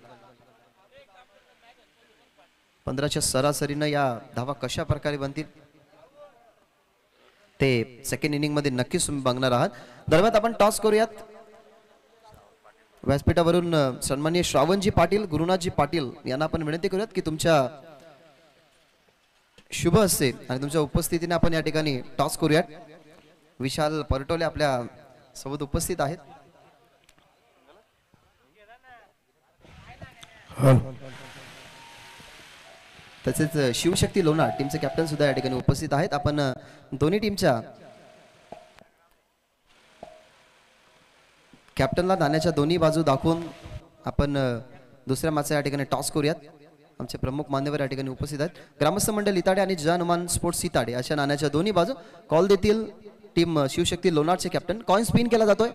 15च्या सरासरीनं या धावा कशा प्रकारे बनतील ते सेकंड इनिंग मध्ये नक्कीच तुम्ही बघणार आहात. दरम्यान आपण टॉस करूयात. व्यासपीठावरून सन्माननीय श्रावणजी पाटील गुरुनाथजी पाटील यांना आपण विनंती करूयात की तुमच्या शुभ असते आणि तुमच्या उपस्थितीने आपण या ठिकाणी टॉस करूयात. विशाल परटोले आपल्या सोबत उपस्थित आहेत. तसेच शिवशक्ती लोणार टीमचे कॅप्टन सुद्धा या ठिकाणी उपस्थित आहेत. आपण दोन्ही टीमच्या कॅप्टनला दाण्याच्या दोन्ही बाजू दाखवून आपण दुसऱ्या मॅचचा या ठिकाणी टॉस करूयात. आमचे प्रमुख मान्यवर या ठिकाणी उपस्थित आहेत. ग्रामस्थ मंडळ इताडे आणि जय हनुमान स्पोर्ट्स इताडे अशा नाण्याच्या दोन्ही बाजू कॉल देतील टीम शिवशक्ती लोणारचे कॅप्टन. कॉइन स्पिन केला जातोय.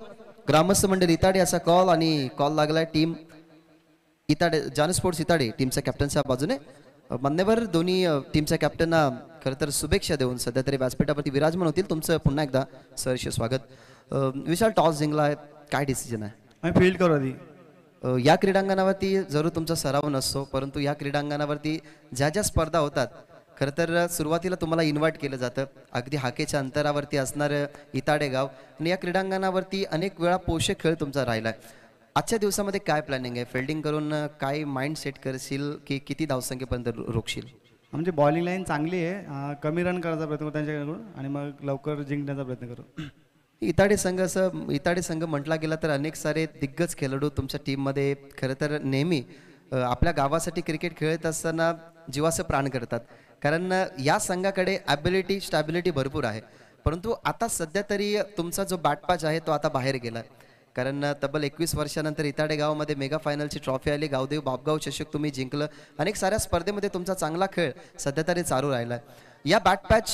ग्रामस्थ मंडळ इताडे असा कॉल आणि कॉल लागलाय टीम इताडे जय स्पोर्ट्स इताडे टीमच्या कॅप्टनच्या बाजूने. मान्यवर दोन्ही टीमच्या कॅप्टनना खरं तर शुभेच्छा देऊन सध्या तरी व्यासपीठावरती विराजमान होतील. तुमचं पुन्हा एकदा सहर्ष स्वागत. विशाल टॉस जिंकला काय डिसिजन आहे? फील्ड करू आधी. या क्रीडांगणावरती जरूर तुमचा सराव नसतो परंतु या क्रीडांगणावरती ज्या ज्या स्पर्धा होतात खरं तर सुरुवातीला तुम्हाला इन्व्हाइट केलं जातं अगदी हाकेच्या अंतरावरती असणारं इताडे गाव आणि या क्रीडांगणावरती अनेक वेळा पोषक खेळ तुमचा राहिला आहे. आजच्या दिवसामध्ये काय प्लॅनिंग आहे? फिल्डिंग करून काय माइंड सेट करशील की किती धावसंख्येपर्यंत रोखशील? आमची बॉलिंग लाईन चांगली आहे, कमी रन करायचा प्रयत्न करू त्यांच्याकडून आणि मग लवकर जिंकण्याचा प्रयत्न करू. इताडे संघ म्हटला गेला तर अनेक सारे दिग्गज खेळाडू तुमच्या टीममध्ये खरं तर नेहमी आपल्या गावासाठी क्रिकेट खेळत असताना जीवाचं प्राण करतात. कारण या संघाकडे ॲबिलिटी स्टॅबिलिटी भरपूर आहे. परंतु आता सध्या तरी तुमचा जो बॅटपाच आहे तो आता बाहेर गेला. कारण तब्बल 21 वर्षानंतर इताडे गावामध्ये मेगा फायनलची ट्रॉफी आली. गावदेव बापगाव चषक तुम्ही जिंकलं. अनेक साऱ्या स्पर्धेमध्ये तुमचा चांगला खेळ सध्या तरी चालू राहिला. या बॅटपॅच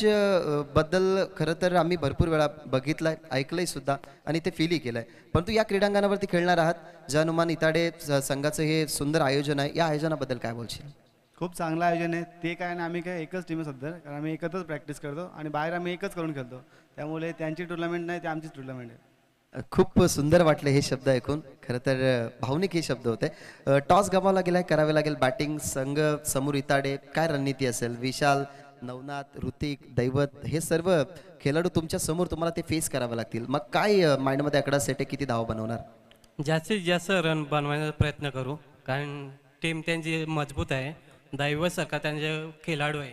बद्दल खरं तर आम्ही भरपूर वेळा बघितलंय, ऐकलंय सुद्धा आणि ते फीलही केलंय. परंतु या क्रीडांगणावरती खेळणार आहात, जे हनुमान इताडे संघाचं हे सुंदर आयोजन आहे, या आयोजनाबद्दल काय बोलशील? खूप चांगलं आयोजन आहे. ते काय ना, आम्ही काय एकच टीम आहे सध्या, कारण आम्ही एकत्रच प्रॅक्टिस करतो आणि बाहेर आम्ही एकच करून खेळतो. त्यामुळे त्यांची टुर्नामेंट नाही, ते आमचीच टुर्नामेंट आहे. खूप सुंदर वाटले हे शब्द ऐकून. खरं तर भावनिक हे शब्द होते. टॉस गमावला गेलाय, करावे लागेल बॅटिंग. संघ समोर इताडे, काय रणनीती असेल? विशाल, नवनाथ, ऋतिक, दैवत हे सर्व खेळाडू तुमच्या समोर, तुम्हाला ते फेस करावे लागतील. मग काय माइंडमध्ये आकडा सेट आहे, किती धावा बनवणार? जास्तीत जास्त रन बनवायचा प्रयत्न करू, कारण टीम त्यांची मजबूत आहे. दैवतसारखा त्यांचे खेळाडू आहे,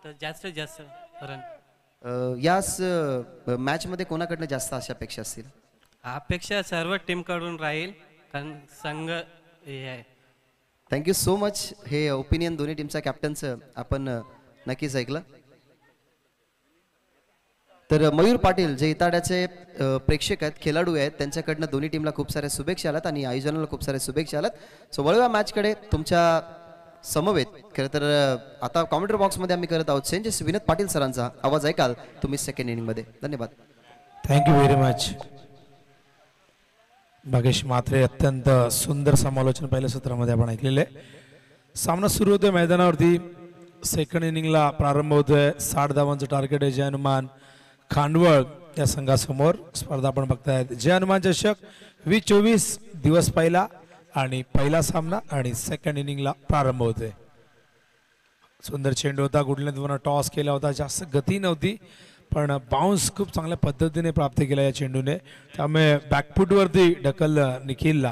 तर जास्तीत जास्त रन. याच मॅचमध्ये कोणाकडनं जास्त अशा अपेक्षा असतील? अपेक्षा सर्व टीमकडून राहील, कारण संघ हे आहे. Thank you so much. हे ओपिनियन दोन्ही टीमच्या कॅप्टनचं आपण नक्कीच ऐकलं. तर मयूर पाटील जे इताड्याचे प्रेक्षक आहेत, खेळाडू आहेत, त्यांच्याकडनं दोन्ही टीमला खूप साऱ्या शुभेच्छा आल्यात आणि आयोजनाला खूप साऱ्या शुभेच्छा आल्यात. सो वळूया मॅचकडे. तुमच्या समवेत खरं तर आता कॉमेंट्री बॉक्समध्ये आम्ही करत आहोत चेंजेस. विनोद पाटील सरांचा आवाज ऐकाल तुम्ही सेकंड इनिंगमध्ये. धन्यवाद. Thank you very much Bhagesh Mhatre. अत्यंत सुंदर समालोचन पहिल्या सत्रामध्ये आपण ऐकलेले. सामना सुरू होतोय मैदानावरती. सेकंड इनिंगला प्रारंभ होतोय. 60 धावांचं टार्गेट आहे जय हनुमान खांडवळ या संघासमोर. स्पर्धा आपण बघतायत जय हनुमान चषक 2024 दिवस पहिला आणि पहिला सामना आणि सेकंड इनिंगला प्रारंभ होतोय. सुंदर चेंडू होता. गुडलंदनं टॉस केला होता, जास्त गती नव्हती पण बाउन्स खूप चांगल्या पद्धतीने प्राप्त केला या चेंडूने. त्यामुळे बॅकफूटवरती ढकललं निखिलला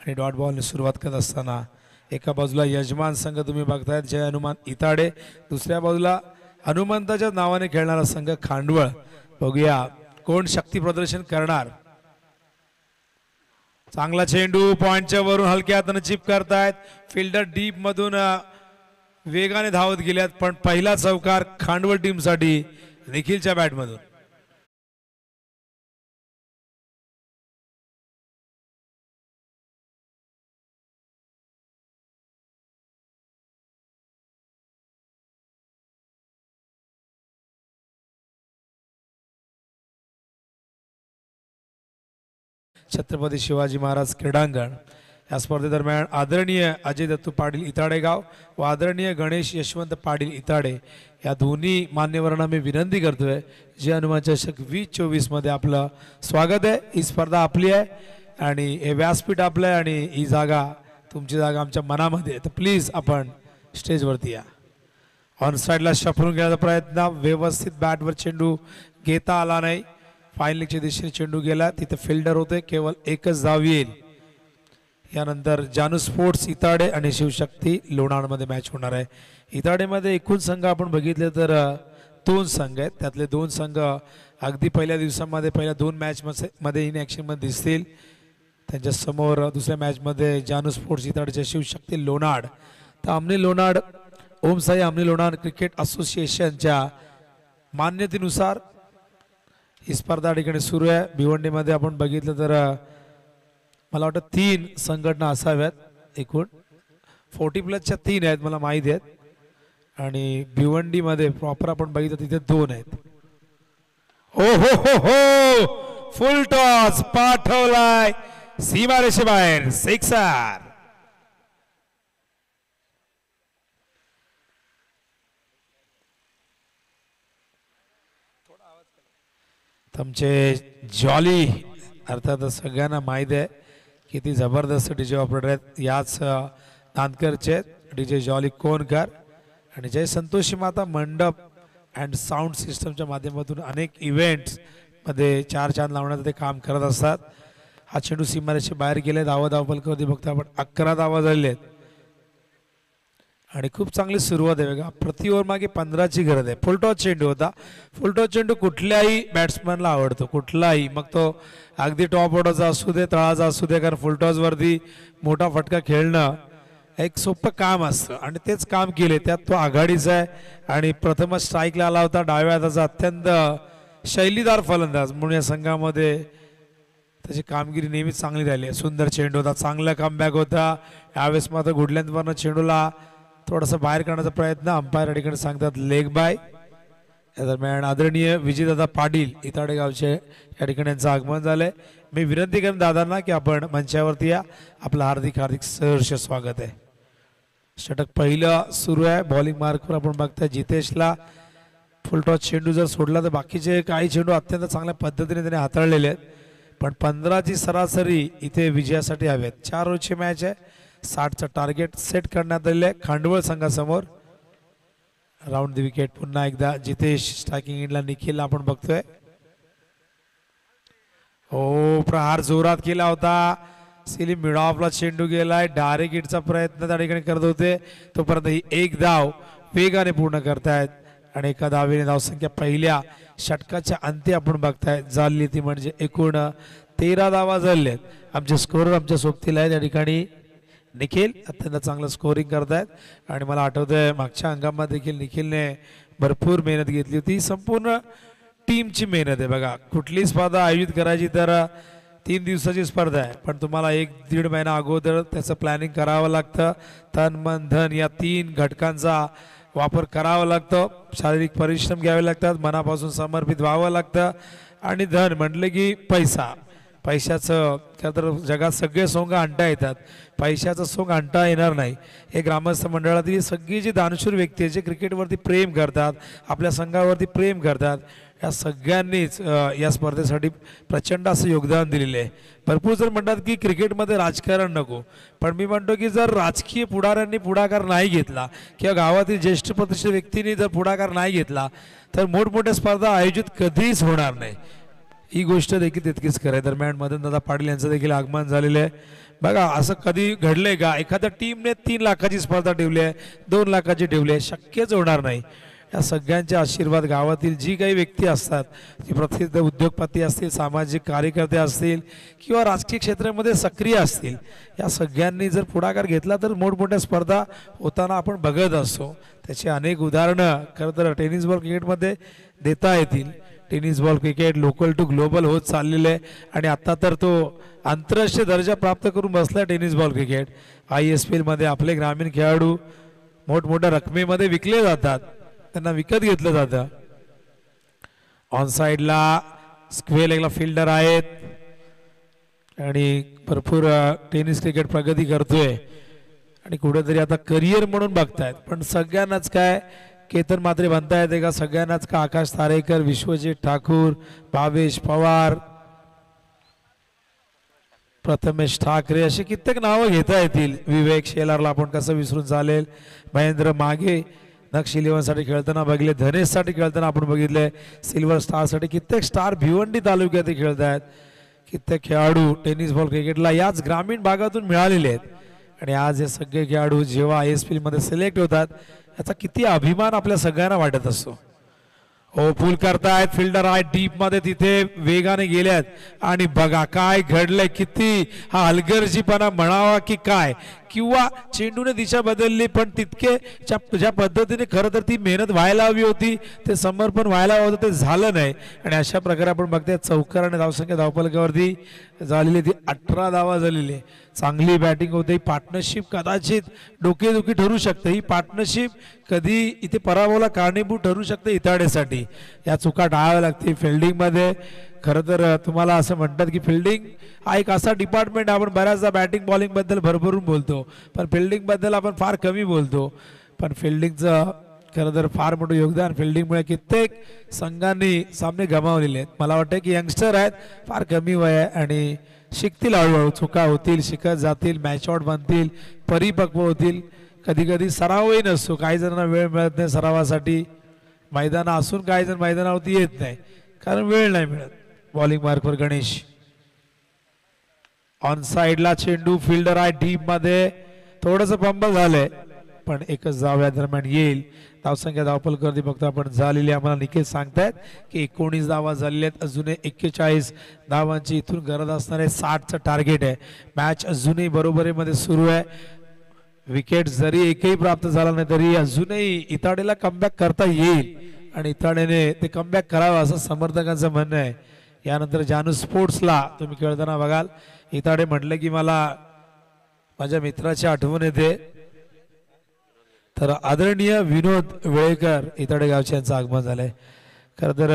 आणि डॉट बॉलने सुरुवात करत असताना एका बाजूला यजमान संघ तुम्ही बघतायत जय हनुमान इताडे, दुसऱ्या बाजूला हनुमंताच्या नावाने खेळणारा संघ खांडवळ. बघूया कोण शक्ती प्रदर्शन करणार. चांगला चेंडू पॉइंटच्या वरून हलक्या हाताने चिप करतायत. फिल्डर डीप मधून वेगाने धावत गेल्यात, पण पहिला चौकार खांडवळ टीमसाठी निखिलच्या बॅटमधून. छत्रपती शिवाजी महाराज क्रीडांगण या स्पर्धेदरम्यान आदरणीय अजय दत्तू पाटील इताडेगाव व आदरणीय गणेश यशवंत पाटील इताडे या दोन्ही मान्यवरांना मी विनंती करतोय जय हनुमान चषक 2024 मध्ये आपलं स्वागत आहे. ही स्पर्धा आपली आहे आणि हे व्यासपीठ आपलं आहे आणि ही जागा तुमची जागा आमच्या मनामध्ये आहे. तर प्लीज आपण स्टेजवरती या. ऑन साईडला शफरून घेण्याचा प्रयत्न, व्यवस्थित बॅटवर चेंडू घेता आला नाही. फायनलच्या दिशेने चेंडू गेला, तिथे फिल्डर होते, केवळ एकच धाव येईल. यानंतर जानू स्पोर्ट्स इताडे आणि शिवशक्ती लोणारमध्ये मॅच होणार आहे. इताडेमध्ये एकूण संघ आपण बघितले तर 2 संघ आहेत. त्यातले 2 संघ अगदी पहिल्या दिवसामध्ये पहिल्या 2 मॅच मध्ये इन ॲक्शनमध्ये दिसतील. त्यांच्या समोर दुसऱ्या मॅचमध्ये जानू स्पोर्ट्स इताडेच्या शिवशक्ती लोणाड. तर आमने लोणाड ओमसाई आमने लोणाड क्रिकेट असोसिएशनच्या मान्यतेनुसार ही स्पर्धा ठिकाणी सुरू आहे. भिवंडीमध्ये आपण बघितलं तर मला वाटतं 3 संघटना असाव्यात. एकूण 40+ 3 आहेत मला माहिती आहेत आणि भिवंडीमध्ये प्रॉपर आपण बघितलं तिथे 2 आहेत. हो हो हो हो, फुल टॉस पाठवलाय सीमारेषेबाहेर, सिक्सर. तुमचे जॉली अर्थात सगळ्यांना माहिती आहे किती जबरदस्त डीजे ऑपरेटर आहेत. याच नांदकरचे डीजे जॉली कोणकर आणि जय संतोषी माता मंडप अँड साऊंड सिस्टमच्या माध्यमातून अनेक इव्हेंट्स मध्ये चार चांद लावण्याचं ते काम करत असतात. हा चेंडू सीमारेषे बाहेर गेले. धावपलकावरती बघता आपण 11 धावा झालेले आहेत आणि खूप चांगली सुरुवात आहे बघा. प्रति ओव्हर मागे 15ची गरज आहे. फुलटॉस चेंडू होता. फुलटॉस चेंडू कुठल्याही बॅट्समॅनला आवडतो, कुठलाही, मग तो अगदी टॉप ऑर्डरचा असू दे, तळाचा असू दे, कारण फुलटॉसवरती मोठा फटका खेळणं एक सोपं काम असतं आणि तेच काम केले. त्यात तो आघाडीचा आहे आणि प्रथमच स्ट्राईकला आला होता. डाव्या हाताचा अत्यंत शैलीदार फलंदाज म्हणून या संघामध्ये त्याची कामगिरी नेहमीच चांगली राहिली आहे. सुंदर चेंडू होता, चांगला कमबॅक होता. यावेळेस मात्र गुडलँडवरनं चेंडूला थोडासा बाहेर काढण्याचा प्रयत्न, अंपायर या ठिकाणी सांगतात लेग बाय. या दरम्यान आदरणीय विजयदादा पाटील इताडे गावचे या ठिकाणी यांचं आगमन झालंय. मी विनंती करेन दादांना की आपण मंचावरती या. आपलं हार्दिक हार्दिक सहर्ष स्वागत आहे. षटक पहिलं सुरू आहे. बॉलिंग मार्कवर आपण बघताय जितेशला फुलटॉस चेंडू जर सोडला तर बाकीचे काही चेंडू अत्यंत चांगल्या पद्धतीने त्याने हाताळलेले आहेत. पण 15ची सरासरी इथे विजयासाठी हवेत. 4 ओव्हरची मॅच आहे. 60चं टार्गेट सेट करण्यात आलेलं आहे खांडवळ संघासमोर. राऊंड द विकेट पुन्हा एकदा जितेश. स्ट्रायकिंग एंडला निखिल आपण बघतोय. हो, प्रहार जोरात केला होता. सिलीम मिड ऑफला चेंडू गेलाय. डायरेक्ट हिटचा प्रयत्न त्या ठिकाणी करत होते. तोपर्यंत ही एक धाव वेगाने पूर्ण करतायत आणि एका धावेने धावसंख्या पहिल्या षटकाच्या अंती आपण बघताय झाली. ती म्हणजे एकूण 13 धावा झालेल्या आहेत. आमचे स्कोरर आमच्या सोबतीला आहेत या ठिकाणी निखिल. अत्यंत चांगलं स्कोरिंग करतायत आणि मला आठवतंय मागच्या अंगामध्ये देखील निखिलने भरपूर मेहनत घेतली होती. संपूर्ण टीमची मेहनत आहे बघा. कुठली स्पर्धा आयोजित करायची तर 3 दिवसाची स्पर्धा आहे, पण तुम्हाला 1-1.5 महिना अगोदर त्याचं प्लॅनिंग करावं लागतं. तन मन धन या 3 घटकांचा वापर करावा लागतो. शारीरिक परिश्रम घ्यावे लागतात, मनापासून समर्पित व्हावं लागतं आणि धन म्हटलं की पैसा. पैशाचं खरं तर जगात सगळे सोंग आणता येतात, पैशाचं सोंग आणता येणार नाही. हे ग्रामस्थ मंडळातील सगळी जी दानशूर व्यक्ती आहे, जे क्रिकेटवरती प्रेम करतात, आपल्या संघावरती प्रेम करतात, या सगळ्यांनीच या स्पर्धेसाठी प्रचंड असं योगदान दिलेलं आहे. भरपूर जर म्हणतात की क्रिकेटमध्ये राजकारण नको, पण मी म्हणतो की जर राजकीय पुढाऱ्यांनी पुढाकार नाही घेतला किंवा गावातील ज्येष्ठ प्रतिष्ठित व्यक्तींनी जर पुढाकार नाही घेतला तर मोठमोठ्या स्पर्धा आयोजित कधीच होणार नाही. ही गोष्ट देखील तितकीच खरं आहे. दरम्यान मदनदादा पाटील यांचं देखील आगमन झालेलं आहे. बघा, असं कधी घडलंय का एखाद्या टीमने 3 लाखाची स्पर्धा ठेवली आहे, 2 लाखाची ठेवली आहे? शक्यच होणार नाही. या सगळ्यांचे आशीर्वाद गावातील जी काही व्यक्ती असतात, जी प्रसिद्ध उद्योगपती असतील, सामाजिक कार्यकर्ते असतील किंवा राजकीय क्षेत्रामध्ये सक्रिय असतील, या सगळ्यांनी जर पुढाकार घेतला तर मोठमोठ्या स्पर्धा होताना आपण बघत असतो. त्याची अनेक उदाहरणं खरं तर टेनिस बॉल क्रिकेटमध्ये देता येतील. Tennis ball cricket local to global होत चाललेलं आहे आणि आता तर तो आंतरराष्ट्रीय दर्जा प्राप्त करून बसला टेनिस बॉल क्रिकेट. ISPL मध्ये आपले ग्रामीण खेळाडू मोठमोठ्या रकमेमध्ये विकले जातात, त्यांना विकत घेतलं जातं. ऑन साईडला स्क्वेअर लेगला फिल्डर आहेत आणि भरपूर टेनिस क्रिकेट प्रगती करतोय आणि कुठेतरी आता करिअर म्हणून बघतायत. पण सगळ्यांनाच काय केतन मात्रे म्हणता येते का? सगळ्यांनाच का आकाश तारेकर, विश्वजित ठाकूर, भावेश पवार, प्रथमेश ठाकरे अशी कित्येक नावं घेता येतील. विवेक शेलारला आपण कसं विसरून चालेल. महेंद्र मागे नक्ष इलेव्हनसाठी खेळताना बघितले, धनेशसाठी खेळताना आपण बघितले, सिल्वर स्टारसाठी कित्येक स्टार भिवंडी तालुक्यात खेळत आहेत. कित्येक खेळाडू टेनिस बॉल क्रिकेटला याच ग्रामीण भागातून मिळालेले आहेत आणि आज हे सगळे खेळाडू जेव्हा ISPL मध्ये सिलेक्ट होतात याचा किती अभिमान आपल्या सगळ्यांना वाटत असतो. हो, पुल करतायत, फिल्डर आहे डीप मध्ये, तिथे वेगाने गेल्यात आणि बघा काय घडलंय. किती हा हलगर्जीपणा म्हणावा की काय, किंवा चेंडूने दिशा बदलली पण तितके ज्या पद्धतीने खरं तर ती मेहनत व्हायला हवी होती, ते समर्पण व्हायला हवं होतं, ते झालं नाही. आणि अशा प्रकारे आपण बघतोय चौकार आणि धावसंख्या धावपलकावरती झालेली ती 18 धावा झालेली. चांगली बॅटिंग होते. पार्टनरशिप कदाचित डोकेदुखी ठरू शकते. ही पार्टनरशिप कधी इथे पराभवाला कारणीभूत ठरू शकते इताडेसाठी. या चुका टाळाव्या लागतील फिल्डिंगमध्ये. खरं तर तुम्हाला असं म्हणतात की फिल्डिंग हा एक असा डिपार्टमेंट, आपण बऱ्याचदा बॅटिंग बॉलिंग बद्दल भरभरून बोलतो पण फिल्डिंग बद्दल आपण फार कमी बोलतो. पण फिल्डिंगचं खरं तर फार मोठं योगदान फिल्डिंगमुळे कित्येक संघांनी सामने गमावलेले आहेत. मला वाटतं की यंगस्टर आहेत, फार कमी वय आहे आणि शिकतील हळूहळू. चुका होतील, शिकत जातील, मॅच आउट बनतील, परिपक्व होतील. कधी कधी सरावही नसतो, काही जणांना वेळ मिळत नाही सरावासाठी, मैदान असून काही जण मैदानावरती येत नाही कारण वेळ नाही मिळत. बॉलिंग मार्कवर गणेश, ऑन साइडला चेंडू, फिल्डर आहे डीप मध्ये, थोडंसं पंबल झालंय पण एकच धाव या दरम्यान येईल. धावसंख्या धावपलकरती बघतो आपण झालेली, आम्हाला निकेत सांगतायत की 19 धावा झालेल्या आहेत. अजून 41 धावांची इथून गरज असणार आहे, 60चं टार्गेट आहे. मॅच अजूनही बरोबरीमध्ये सुरू आहे. विकेट जरी एकही प्राप्त झाला नाही तरी अजूनही इताडेला कमबॅक करता येईल आणि इताडेने ते कमबॅक करावं असं समर्थकांचं म्हणणं आहे. यानंतर जानू स्पोर्ट्सला तुम्ही खेळताना बघाल, इताडे म्हटलं की मला माझ्या मित्राची आठवण येते, तर आदरणीय विनोद वेळेकर इताडे गावचे यांचं आगमन झालंय. खरं तर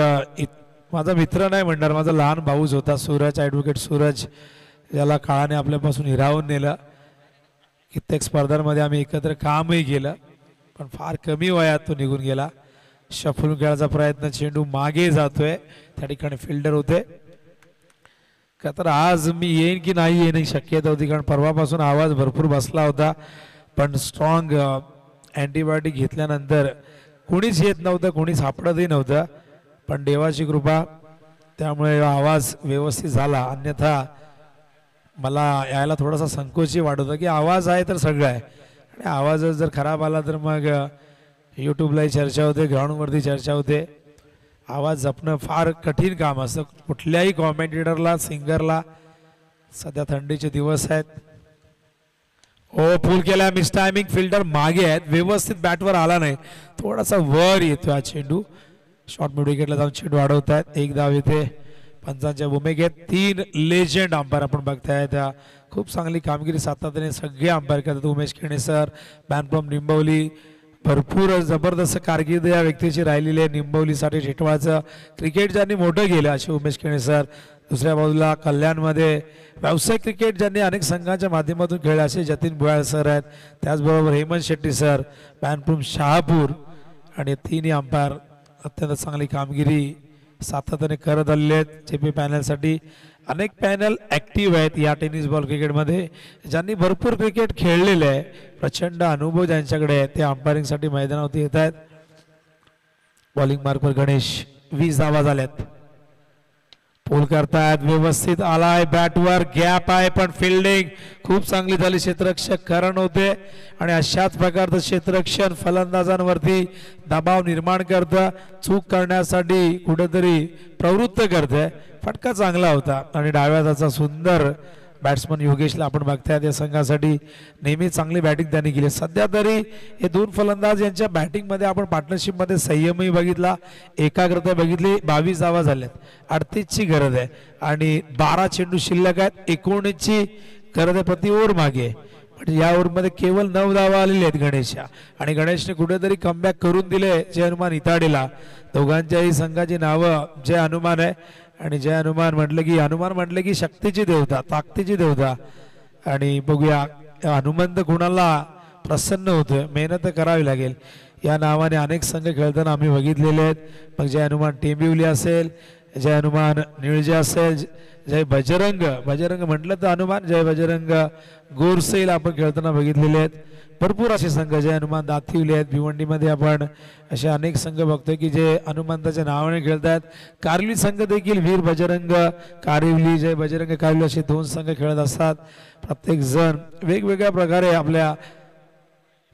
माझा मित्र नाही म्हणणार, माझा लहान भाऊच होता सूरज, ॲडव्होकेट सूरज, याला काळाने आपल्यापासून हिरावून नेलं. कित्येक स्पर्धांमध्ये आम्ही एकत्र कामही केलं पण फार कमी वयात तो निघून गेला. शफलून खेळायचा प्रयत्न, चेंडू मागे जातोय, त्या ठिकाणी फिल्डर होते. का तर आज मी येईन की नाही येईन ही शक्यता होती कारण परवापासून आवाज भरपूर बसला होता, पण स्ट्रॉंग अँटीबायोटिक घेतल्यानंतर कोणीच येत नव्हतं, कोणीच सापडतही नव्हतं. पण देवाची कृपा, त्यामुळे आवाज व्यवस्थित झाला. अन्यथा मला यायला थोडासा संकोचही वाटत होता की आवाज आहे तर सगळं आहे आणि आवाज जर खराब आला तर मग यूट्यूबलाही चर्चा होते, ग्राउंडवरती चर्चा होते. आवाज जपणं फार कठीण काम असतं कुठल्याही कॉमेंटेटरला, सिंगरला. सध्या थंडीचे दिवस आहेत. ओ पूल केला, मिस टायमिंग, फिल्डर मागे आहेत, व्यवस्थित बॅटवर आला नाही, थोडासा वर येतो हा चेंडू. शॉर्ट मिड विकेटला जाऊन चेंडू अडवतायत, एक धाव येते पंचांच्या भूमिकेत. 3 लेजंड अंपायर आपण बघताय, त्या खूप चांगली कामगिरी सातत्याने सगळे अंपायर करतात. उमेश खेणे सर, बॅनप्रॉम निंबवली, भरपूर जबरदस्त कारकीर्द या व्यक्तीची राहिलेली आहे. निंबवलीसाठी ठेटवाचं क्रिकेट ज्यांनी मोठं केलं असे उमेश खेणे सर. दुसऱ्या बाजूला कल्याणमध्ये व्यावसायिक क्रिकेट ज्यांनी अनेक संघांच्या माध्यमातून खेळले असे जतीन भुयाळ सर आहेत. त्याचबरोबर हेमंत शेट्टी सर, बॅनप्रॉम शहापूर, आणि तिन्ही अंपायर अत्यंत चांगली कामगिरी सातत्याने करत आलेले आहेत. जेपी पॅनलसाठी अनेक पॅनल ॲक्टिव्ह आहेत या टेनिस बॉल क्रिकेटमध्ये, ज्यांनी भरपूर क्रिकेट खेळलेले आहे, प्रचंड अनुभव ज्यांच्याकडे आहे, ते अंपायरिंगसाठी मैदानावरती येत आहेत. बॉलिंग मार्कवर गणेश, 20 धावा झाल्यात. पोल करतायत, व्यवस्थित आलाय, बॅटवर गॅप आहे पण फिल्डिंग खूप चांगली झाली. क्षेत्ररक्षक करण होते आणि अशाच प्रकारचं क्षेत्ररक्षण फलंदाजांवरती दबाव निर्माण करतं, चूक करण्यासाठी कुठेतरी प्रवृत्त करते. फटका चांगला होता आणि डाव्या हाताचा सुंदर बॅट्समन योगेशला आपण बघतायत या संघासाठी नेहमी चांगली बॅटिंग त्यांनी केली. सध्या तरी हे 2 फलंदाज यांच्या बॅटिंगमध्ये आपण पार्टनरशिपमध्ये संयमही बघितला, एकाग्रता बघितली. 22 धावा झाल्यात, 38ची गरज आहे आणि 12 चेंडू शिल्लक आहेत. 19ची गरज आहे प्रति ओव्हर मागे, म्हणजे या ओव्हरमध्ये केवळ 9 धावा आलेल्या आहेत गणेशच्या, आणि गणेशने कुठेतरी कमबॅक करून दिले जय हनुमान इताडेला. दोघांच्याही संघाची नावं जय हनुमान आहे आणि जय हनुमान म्हटलं की शक्तीची देवता, ताकदीची देवता. आणि बघूया हनुमंत कुणाला प्रसन्न होतोय, मेहनत करावी लागेल. या नावाने अनेक संघ खेळताना आम्ही बघितलेले आहेत. मग जय हनुमान टेंबिवली असेल, जय हनुमान निळजे असेल, जय बजरंग म्हटलं तर हनुमान, जय बजरंग गोरसेल आपण खेळताना बघितलेले आहेत. भरपूर असे संघ जय हनुमान दाखवले आहेत. भिवंडीमध्ये आपण असे अनेक संघ बघतोय की जे हनुमंताच्या नावाने खेळतात. कारली संघ देखील वीर बजरंग कारिवली, जय बजरंग कारिवली असे 2 संघ खेळत असतात. प्रत्येक जण वेगवेगळ्या प्रकारे आपल्या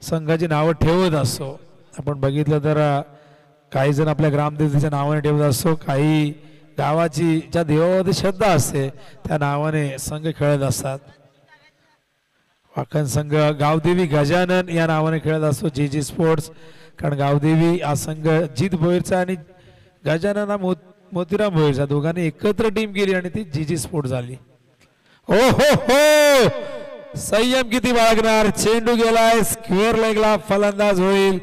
संघाची नावं ठेवत असतो. आपण बघितलं तर काही जण आपल्या ग्रामदेवतेच्या नावाने ठेवत असतो, काही गावाची ज्या देवावरती श्रद्धा असते त्या नावाने संघ खेळत असतात. वाकण संघ गावदेवी गजानन या नावाने खेळत असतो जी जी स्पोर्ट्स, कारण गावदेवी हा संघ जित भोईरचा आणि गजानन हा मोतीराम भोईरचा दोघांनी एकत्र टीम केली आणि ती जी जी स्पोर्ट झाली. ओ हो, संयम किती बाळगणार. चेंडू गेलाय स्क्वेअर लेगला, फलंदाज होईल.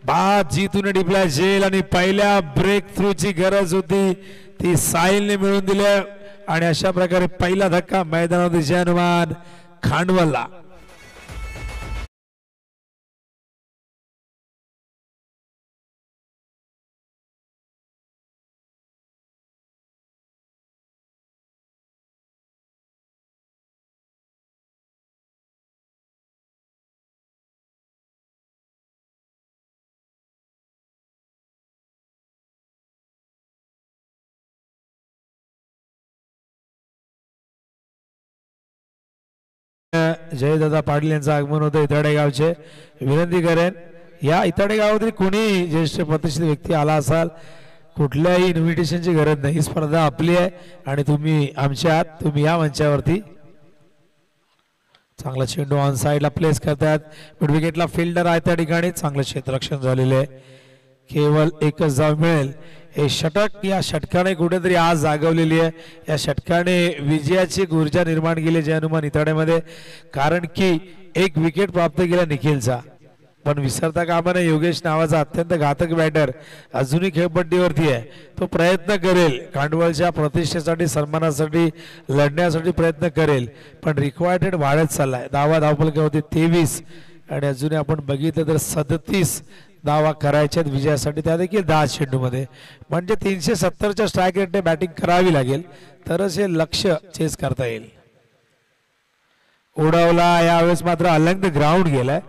बाद जीतून टिपला जेल आणि पहिल्या ब्रेक थ्रूची गरज होती ती साहिलने मिळवून दिली आणि अशा प्रकारे पहिला धक्का मैदानामध्ये जय हनुमान खांडवलला. जयदादा पाटील यांचं आगमन होतं इताडे गावचे. विनंती करेन या इताडे गावातील कोणी ज्येष्ठ प्रतिष्ठित व्यक्ती आला असाल कुठल्याही इन्व्हिटेशनची गरज नाही. ही स्पर्धा आपली आहे आणि तुम्ही आमच्या आहात. तुम्ही या मंचावरती. चांगला चेंडू ऑन साइडला प्लेस करतात. मिड विकेटला फिल्डर आहे त्या ठिकाणी. चांगलं क्षेत्ररक्षण झालेलं आहे. केवळ एकच धाव मिळेल. हे षटक या षटकाने कुठेतरी आज जागवलेली आहे. या षटकाने विजयाची ऊर्जा निर्माण केली जय हनुमान इताड्यामध्ये. कारण की एक विकेट प्राप्त केला निखिलचा. पण विसरता कामा नये योगेश नावाचा अत्यंत घातक बॅटर अजूनही खेळपट्टीवरती आहे. तो प्रयत्न करेल कांडवलच्या प्रतिष्ठेसाठी सन्मानासाठी लढण्यासाठी प्रयत्न करेल. पण रिक्वायर्ड वाढत चाललाय. धावपलकावरती 23 आणि अजूनही आपण बघितलं तर 37 धावा करायच्यात विजयासाठी. त्या देखील 10 चेंडूमध्ये. म्हणजे 370च्या स्ट्राईक रेटने बॅटिंग करावी लागेल तरच हे लक्ष चेस करता येईल. उडवला यावेळेस मात्र अलंग ग्राउंड गेलाय.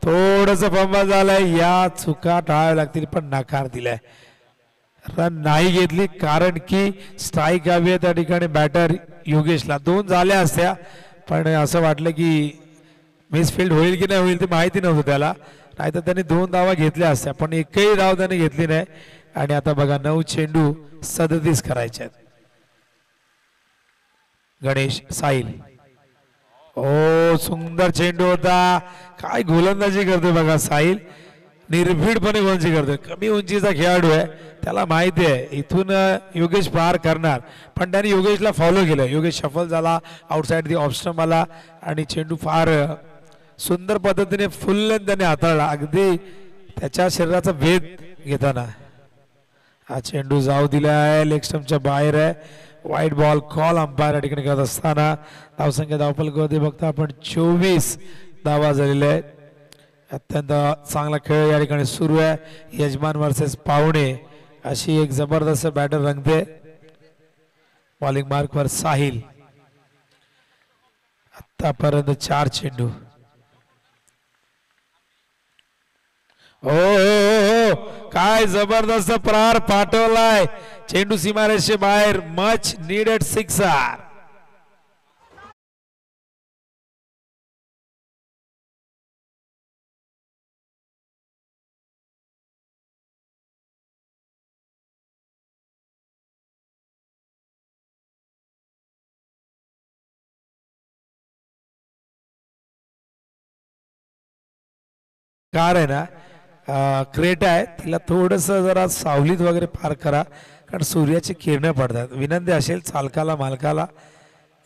थोडस फंबल झालंय. या चुका टाळाव्या लागतील पण नकार दिलाय. रन नाही घेतली कारण की स्ट्राईक हवी आहे त्या ठिकाणी बॅटर योगेशला. 2 झाल्या असत्या पण असं वाटलं की मिसफिल्ड होईल की नाही होईल ते माहिती नव्हतं त्याला. नाहीतर त्यांनी 2 धावा घेतल्या असत्या पण एकही धाव त्याने घेतली नाही. आणि आता बघा 9 चेंडू 37 करायचे आहेत. गणेश साहिल. ओ सुंदर चेंडू होता. काय गोलंदाजी करतोय बघा साहिल. निर्भीडपणे गोलंदाजी करतोय. कमी उंचीचा खेळाडू आहे. त्याला माहिती आहे इथून योगेश पार करणार. पण त्याने योगेशला फॉलो केलं. योगेश शफल झाला. आउटसाइड दी ऑप्शन आला आणि चेंडू फार सुंदर पद्धतीने फुल त्याने हाताळला. अगदी त्याच्या शरीराचा भेद घेताना हा चेंडू जाऊ दिला आहे. लेग स्टंपच्या बाहेर आहे. वाईट बॉल कॉल अंपायर या ठिकाणी करत असताना धावसंख्या धावपलकावरती बघता आपण 24 धावा झालेल्या आहेत. अत्यंत चांगला खेळ या ठिकाणी सुरू आहे. यजमान वर्सेस पाहुणे अशी एक जबरदस्त बॅटर रंगते. बॉलिंग मार्कवर साहिल. आतापर्यंत 4 चेंडू. ओ काय जबरदस्त प्रहार पाठवलाय. चेंडू सीमारेषे बाहेर. Much needed sixer. कार आहे ना क्रेट आहे तिला थोडस जरा सावलीत वगैरे पार करा कारण सूर्याची किरणं पडतात. विनंती असेल चालकाला मालकाला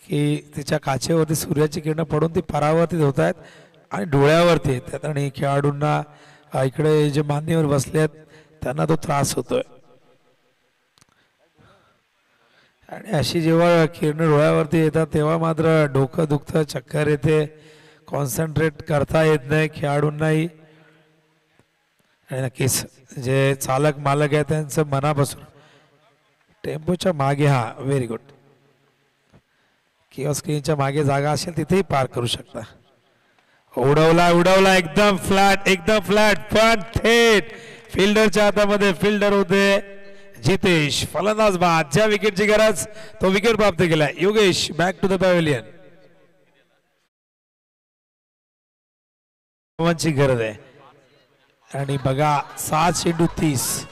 की तिच्या काचेवरती सूर्याची किरणं पडून ती परावर्तित होत आहेत आणि डोळ्यावरती येतात आणि खेळाडूंना इकडे जे मान्यवर बसले आहेत त्यांना तो त्रास होतोय. आणि अशी जेव्हा किरणं डोळ्यावरती येतात तेव्हा मात्र डोकं दुखतं, चक्कर येते, कॉन्सन्ट्रेट करता येत नाही खेळाडूंनाही. आणि नक्कीच जे चालक मालक आहे त्यांचं मनापासून टेम्पोच्या मागे हा व्हेरी गुड किंवा स्क्रीनच्या मागे जागा असेल तिथेही पार करू शकता. उडवला उडवला एकदम फ्लॅट पण थेट फिल्डरच्या हातामध्ये. फिल्डर होते जितेश. फलंदाज बाद. ज्या विकेटची गरज तो विकेट प्राप्त केला. Yogesh back to the pavilion. ची गरज आहे आणि बघा 7 चेंडू 30.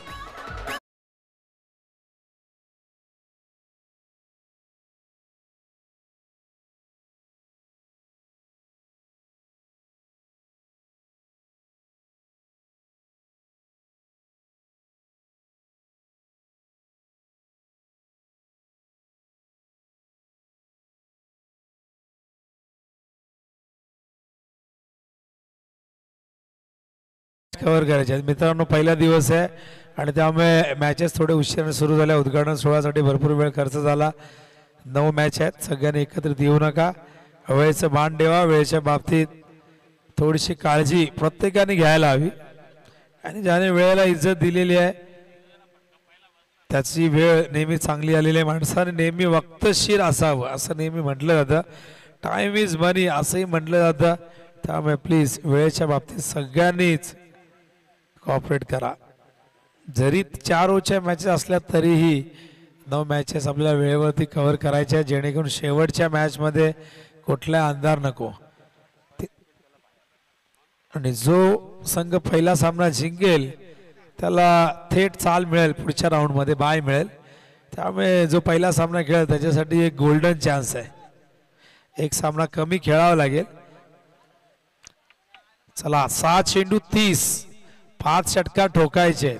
कव्हर करायचे मित्रांनो. पहिला दिवस आहे आणि त्यामुळे मॅचेस थोडे उशिराने सुरू झाल्या. उद्घाटन सोहळ्यासाठी भरपूर वेळ खर्च झाला. 9 मॅच आहेत. सगळ्यांनी एकत्रित येऊ नका. वेळेचं भान ठेवा. वेळेच्या बाबतीत थोडीशी काळजी प्रत्येकाने घ्यायला हवी आणि ज्याने वेळेला इज्जत दिलेली आहे त्याची वेळ नेहमी चांगली आलेली आहे. माणसाने नेहमी वक्तशीर असावं असं नेहमी म्हटलं जातं. टाइम इज मनी असंही म्हटलं जातं. त्यामुळे प्लीज वेळेच्या बाबतीत सगळ्यांनीच कॉपरेट करा. जरी 4 ओव्हरच्या मॅचेस असल्या तरीही 9 मॅचेस आपल्याला वेळेवरती कव्हर करायच्या जेणेकरून शेवटच्या मॅचमध्ये कुठला अंधार नको. आणि जो संघ पहिला सामना जिंकेल त्याला थेट चाल मिळेल, पुढच्या राऊंड मध्ये बाय मिळेल. त्यामुळे जो पहिला सामना खेळेल त्याच्यासाठी एक गोल्डन चान्स आहे. एक सामना कमी खेळावा लागेल. चला 6 चेंडू 30, 5 षटकार ठोकायचे.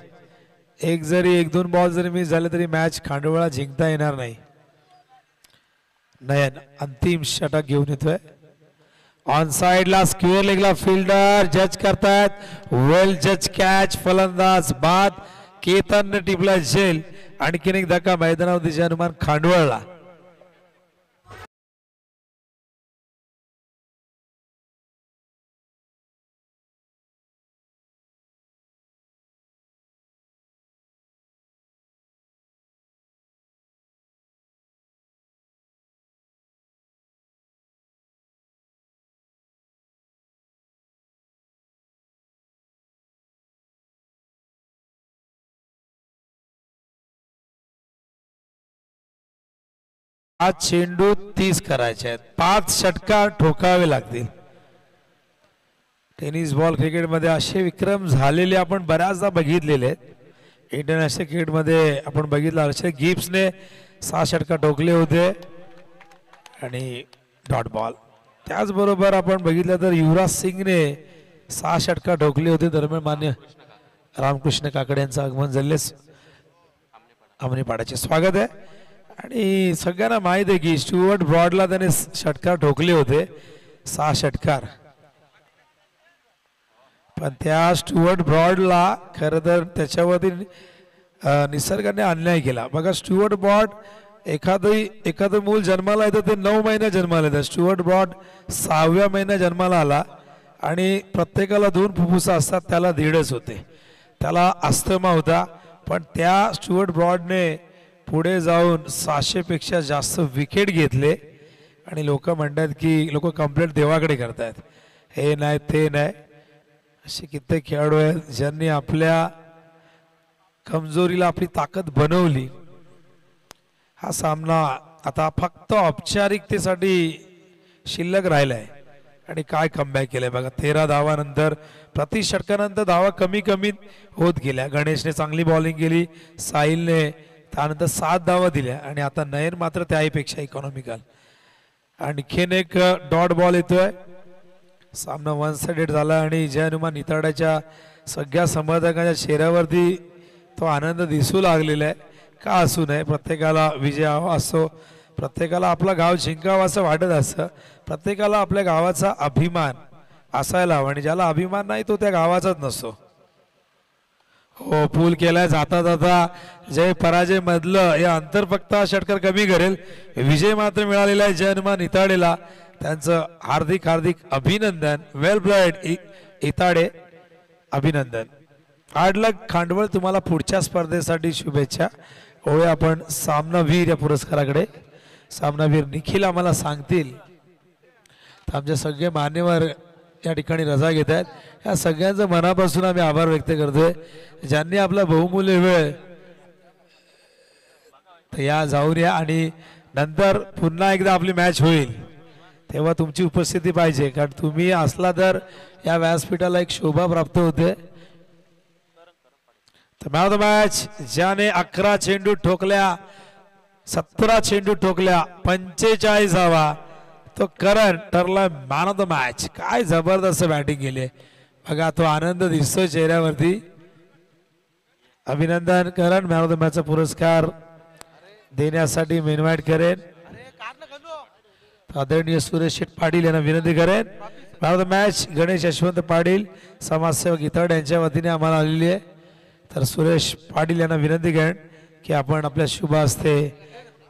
एक दोन बॉल जरी मिस झाले तरी मॅच खांडोळा जिंकता येणार नाही. नयन अंतिम षटक घेऊन येतोय. ऑन साइडला स्क्वेअर लेगला फिल्डर जज करतायत. वेल जज कॅच, फलंदाज बाद. केतन टिपला झेल. आणखीन एक धक्का मैदानावरती अनुमान खांडवळला. आज चेंडू 30 करायचे आहेत. 5 षटकार ठोकावे लागतील. टेनिस बॉल क्रिकेटमध्ये असे विक्रम झालेले आपण बऱ्याचदा बघितलेले आहेत. इंटरनॅशनल क्रिकेटमध्ये आपण बघितलं हर्षद गिब्सने 6 षटकार ठोकले होते आणि डॉट बॉल. त्याचबरोबर आपण बघितलं तर युवराज सिंगने 6 षटकार ठोकले होते. दरम्यान मान्य रामकृष्ण काकडे यांचं आगमन झालेच आमने पाडाचे स्वागत आहे. आणि सगळ्यांना माहित आहे की स्टुअर्ट ब्रॉडला त्याने षटकार ठोकले होते, 6 षटकार. पण त्या स्टुअर्ट ब्रॉडला खरं तर त्याच्यावरती निसर्गाने अन्याय केला. बघा स्टुअर्ट ब्रॉड एखादं मूल जन्माला येतं ते 9 महिने जन्माला येतं. स्टुअर्ट ब्रॉड 6व्या महिन्यात जन्माला आला आणि प्रत्येकाला 2 फुफ्फुसं असतात, त्याला 1.5 होते. त्याला अस्थमा होता. पण त्या स्टुअर्ट ब्रॉडने पुढे जाऊन 600 पेक्षा जास्त विकेट घेतले. आणि लोक म्हणतात की लोक कंप्लेंट देवाकडे करतायत, हे नाही ते नाही. असे कित्येक खेळाडू आहेत ज्यांनी आपल्या कमजोरीला आपली ताकद बनवली. हा सामना आता फक्त औपचारिकतेसाठी शिल्लक राहिलाय. आणि काय कमबॅक केलंय बघा. 13 धावानंतर प्रति षटकानंतर धावा कमी कमी होत गेल्या. गणेशने चांगली बॉलिंग केली, साहिलने त्यानंतर 7 धावा दिल्या आणि आता नयन मात्र त्याहीपेक्षा इकॉनॉमिकल. आणखीन एक डॉट बॉल येतोय. सामना 1 साइडेड झाला आणि जय हनुमान निताड्याच्या सगळ्या समर्थकांच्या चेहऱ्यावरती तो आनंद दिसू लागलेला आहे. का असू नये, प्रत्येकाला विजय हवा असतो, प्रत्येकाला आपला गाव जिंकावं असं वाटत असतं, प्रत्येकाला आपल्या गावाचा अभिमान असायला हवा. आणि ज्याला अभिमान नाही तो त्या गावाचाच नसतो. हो पूल केलाय. जाता जाता जय पराजय मधलं हे अंतर फक्त षटकार कमी करेल. विजय मात्र मिळालेला आहे जय हनुमान इताडेला. त्यांचं हार्दिक हार्दिक अभिनंदन. वेल प्लेड इताडे, अभिनंदन. हार्ड लक खांडवळ. तुम्हाला पुढच्या स्पर्धेसाठी शुभेच्छा. होय आपण सामनावीर या पुरस्काराकडे. सामनावीर निखिल आम्हाला सांगतील. आमचे सगळे मान्यवर या ठिकाणी रजा घेत आहेत. या सगळ्यांचं मनापासून आम्ही आभार व्यक्त करतोय ज्यांनी आपला बहुमूल्य वेळ या जाऊन या. आणि नंतर पुन्हा एकदा आपली मॅच होईल तेव्हा तुमची उपस्थिती पाहिजे, कारण तुम्ही असला तर या व्यासपीठाला एक शोभा प्राप्त होते. तर मॅन ऑफ द मॅच ज्याने 11 चेंडू ठोकल्या, 17 चेंडू ठोकल्या, 45 धावा, तो करण ठरला मॅन ऑफ द मॅच. काय जबरदस्त बॅटिंग केली बघा. तो आनंद दिसतोय चेहऱ्यावरती. अभिनंदन करण. मॅन ऑफ द मॅचचा पुरस्कार देण्यासाठी मी इन्व्हाइट करेन आदरणीय सुरेश शेठ पाटील यांना विनंती करेन. Man of the match Ganesh Yashwant Patil समाजसेवक इताड यांच्या वतीने आम्हाला आलेली आहे. तर सुरेश पाटील यांना विनंती करेन की आपण आपल्या शुभ हस्ते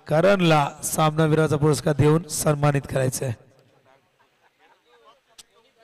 करणला सामनावीराचा पुरस्कार देऊन सन्मानित करायचं आहे.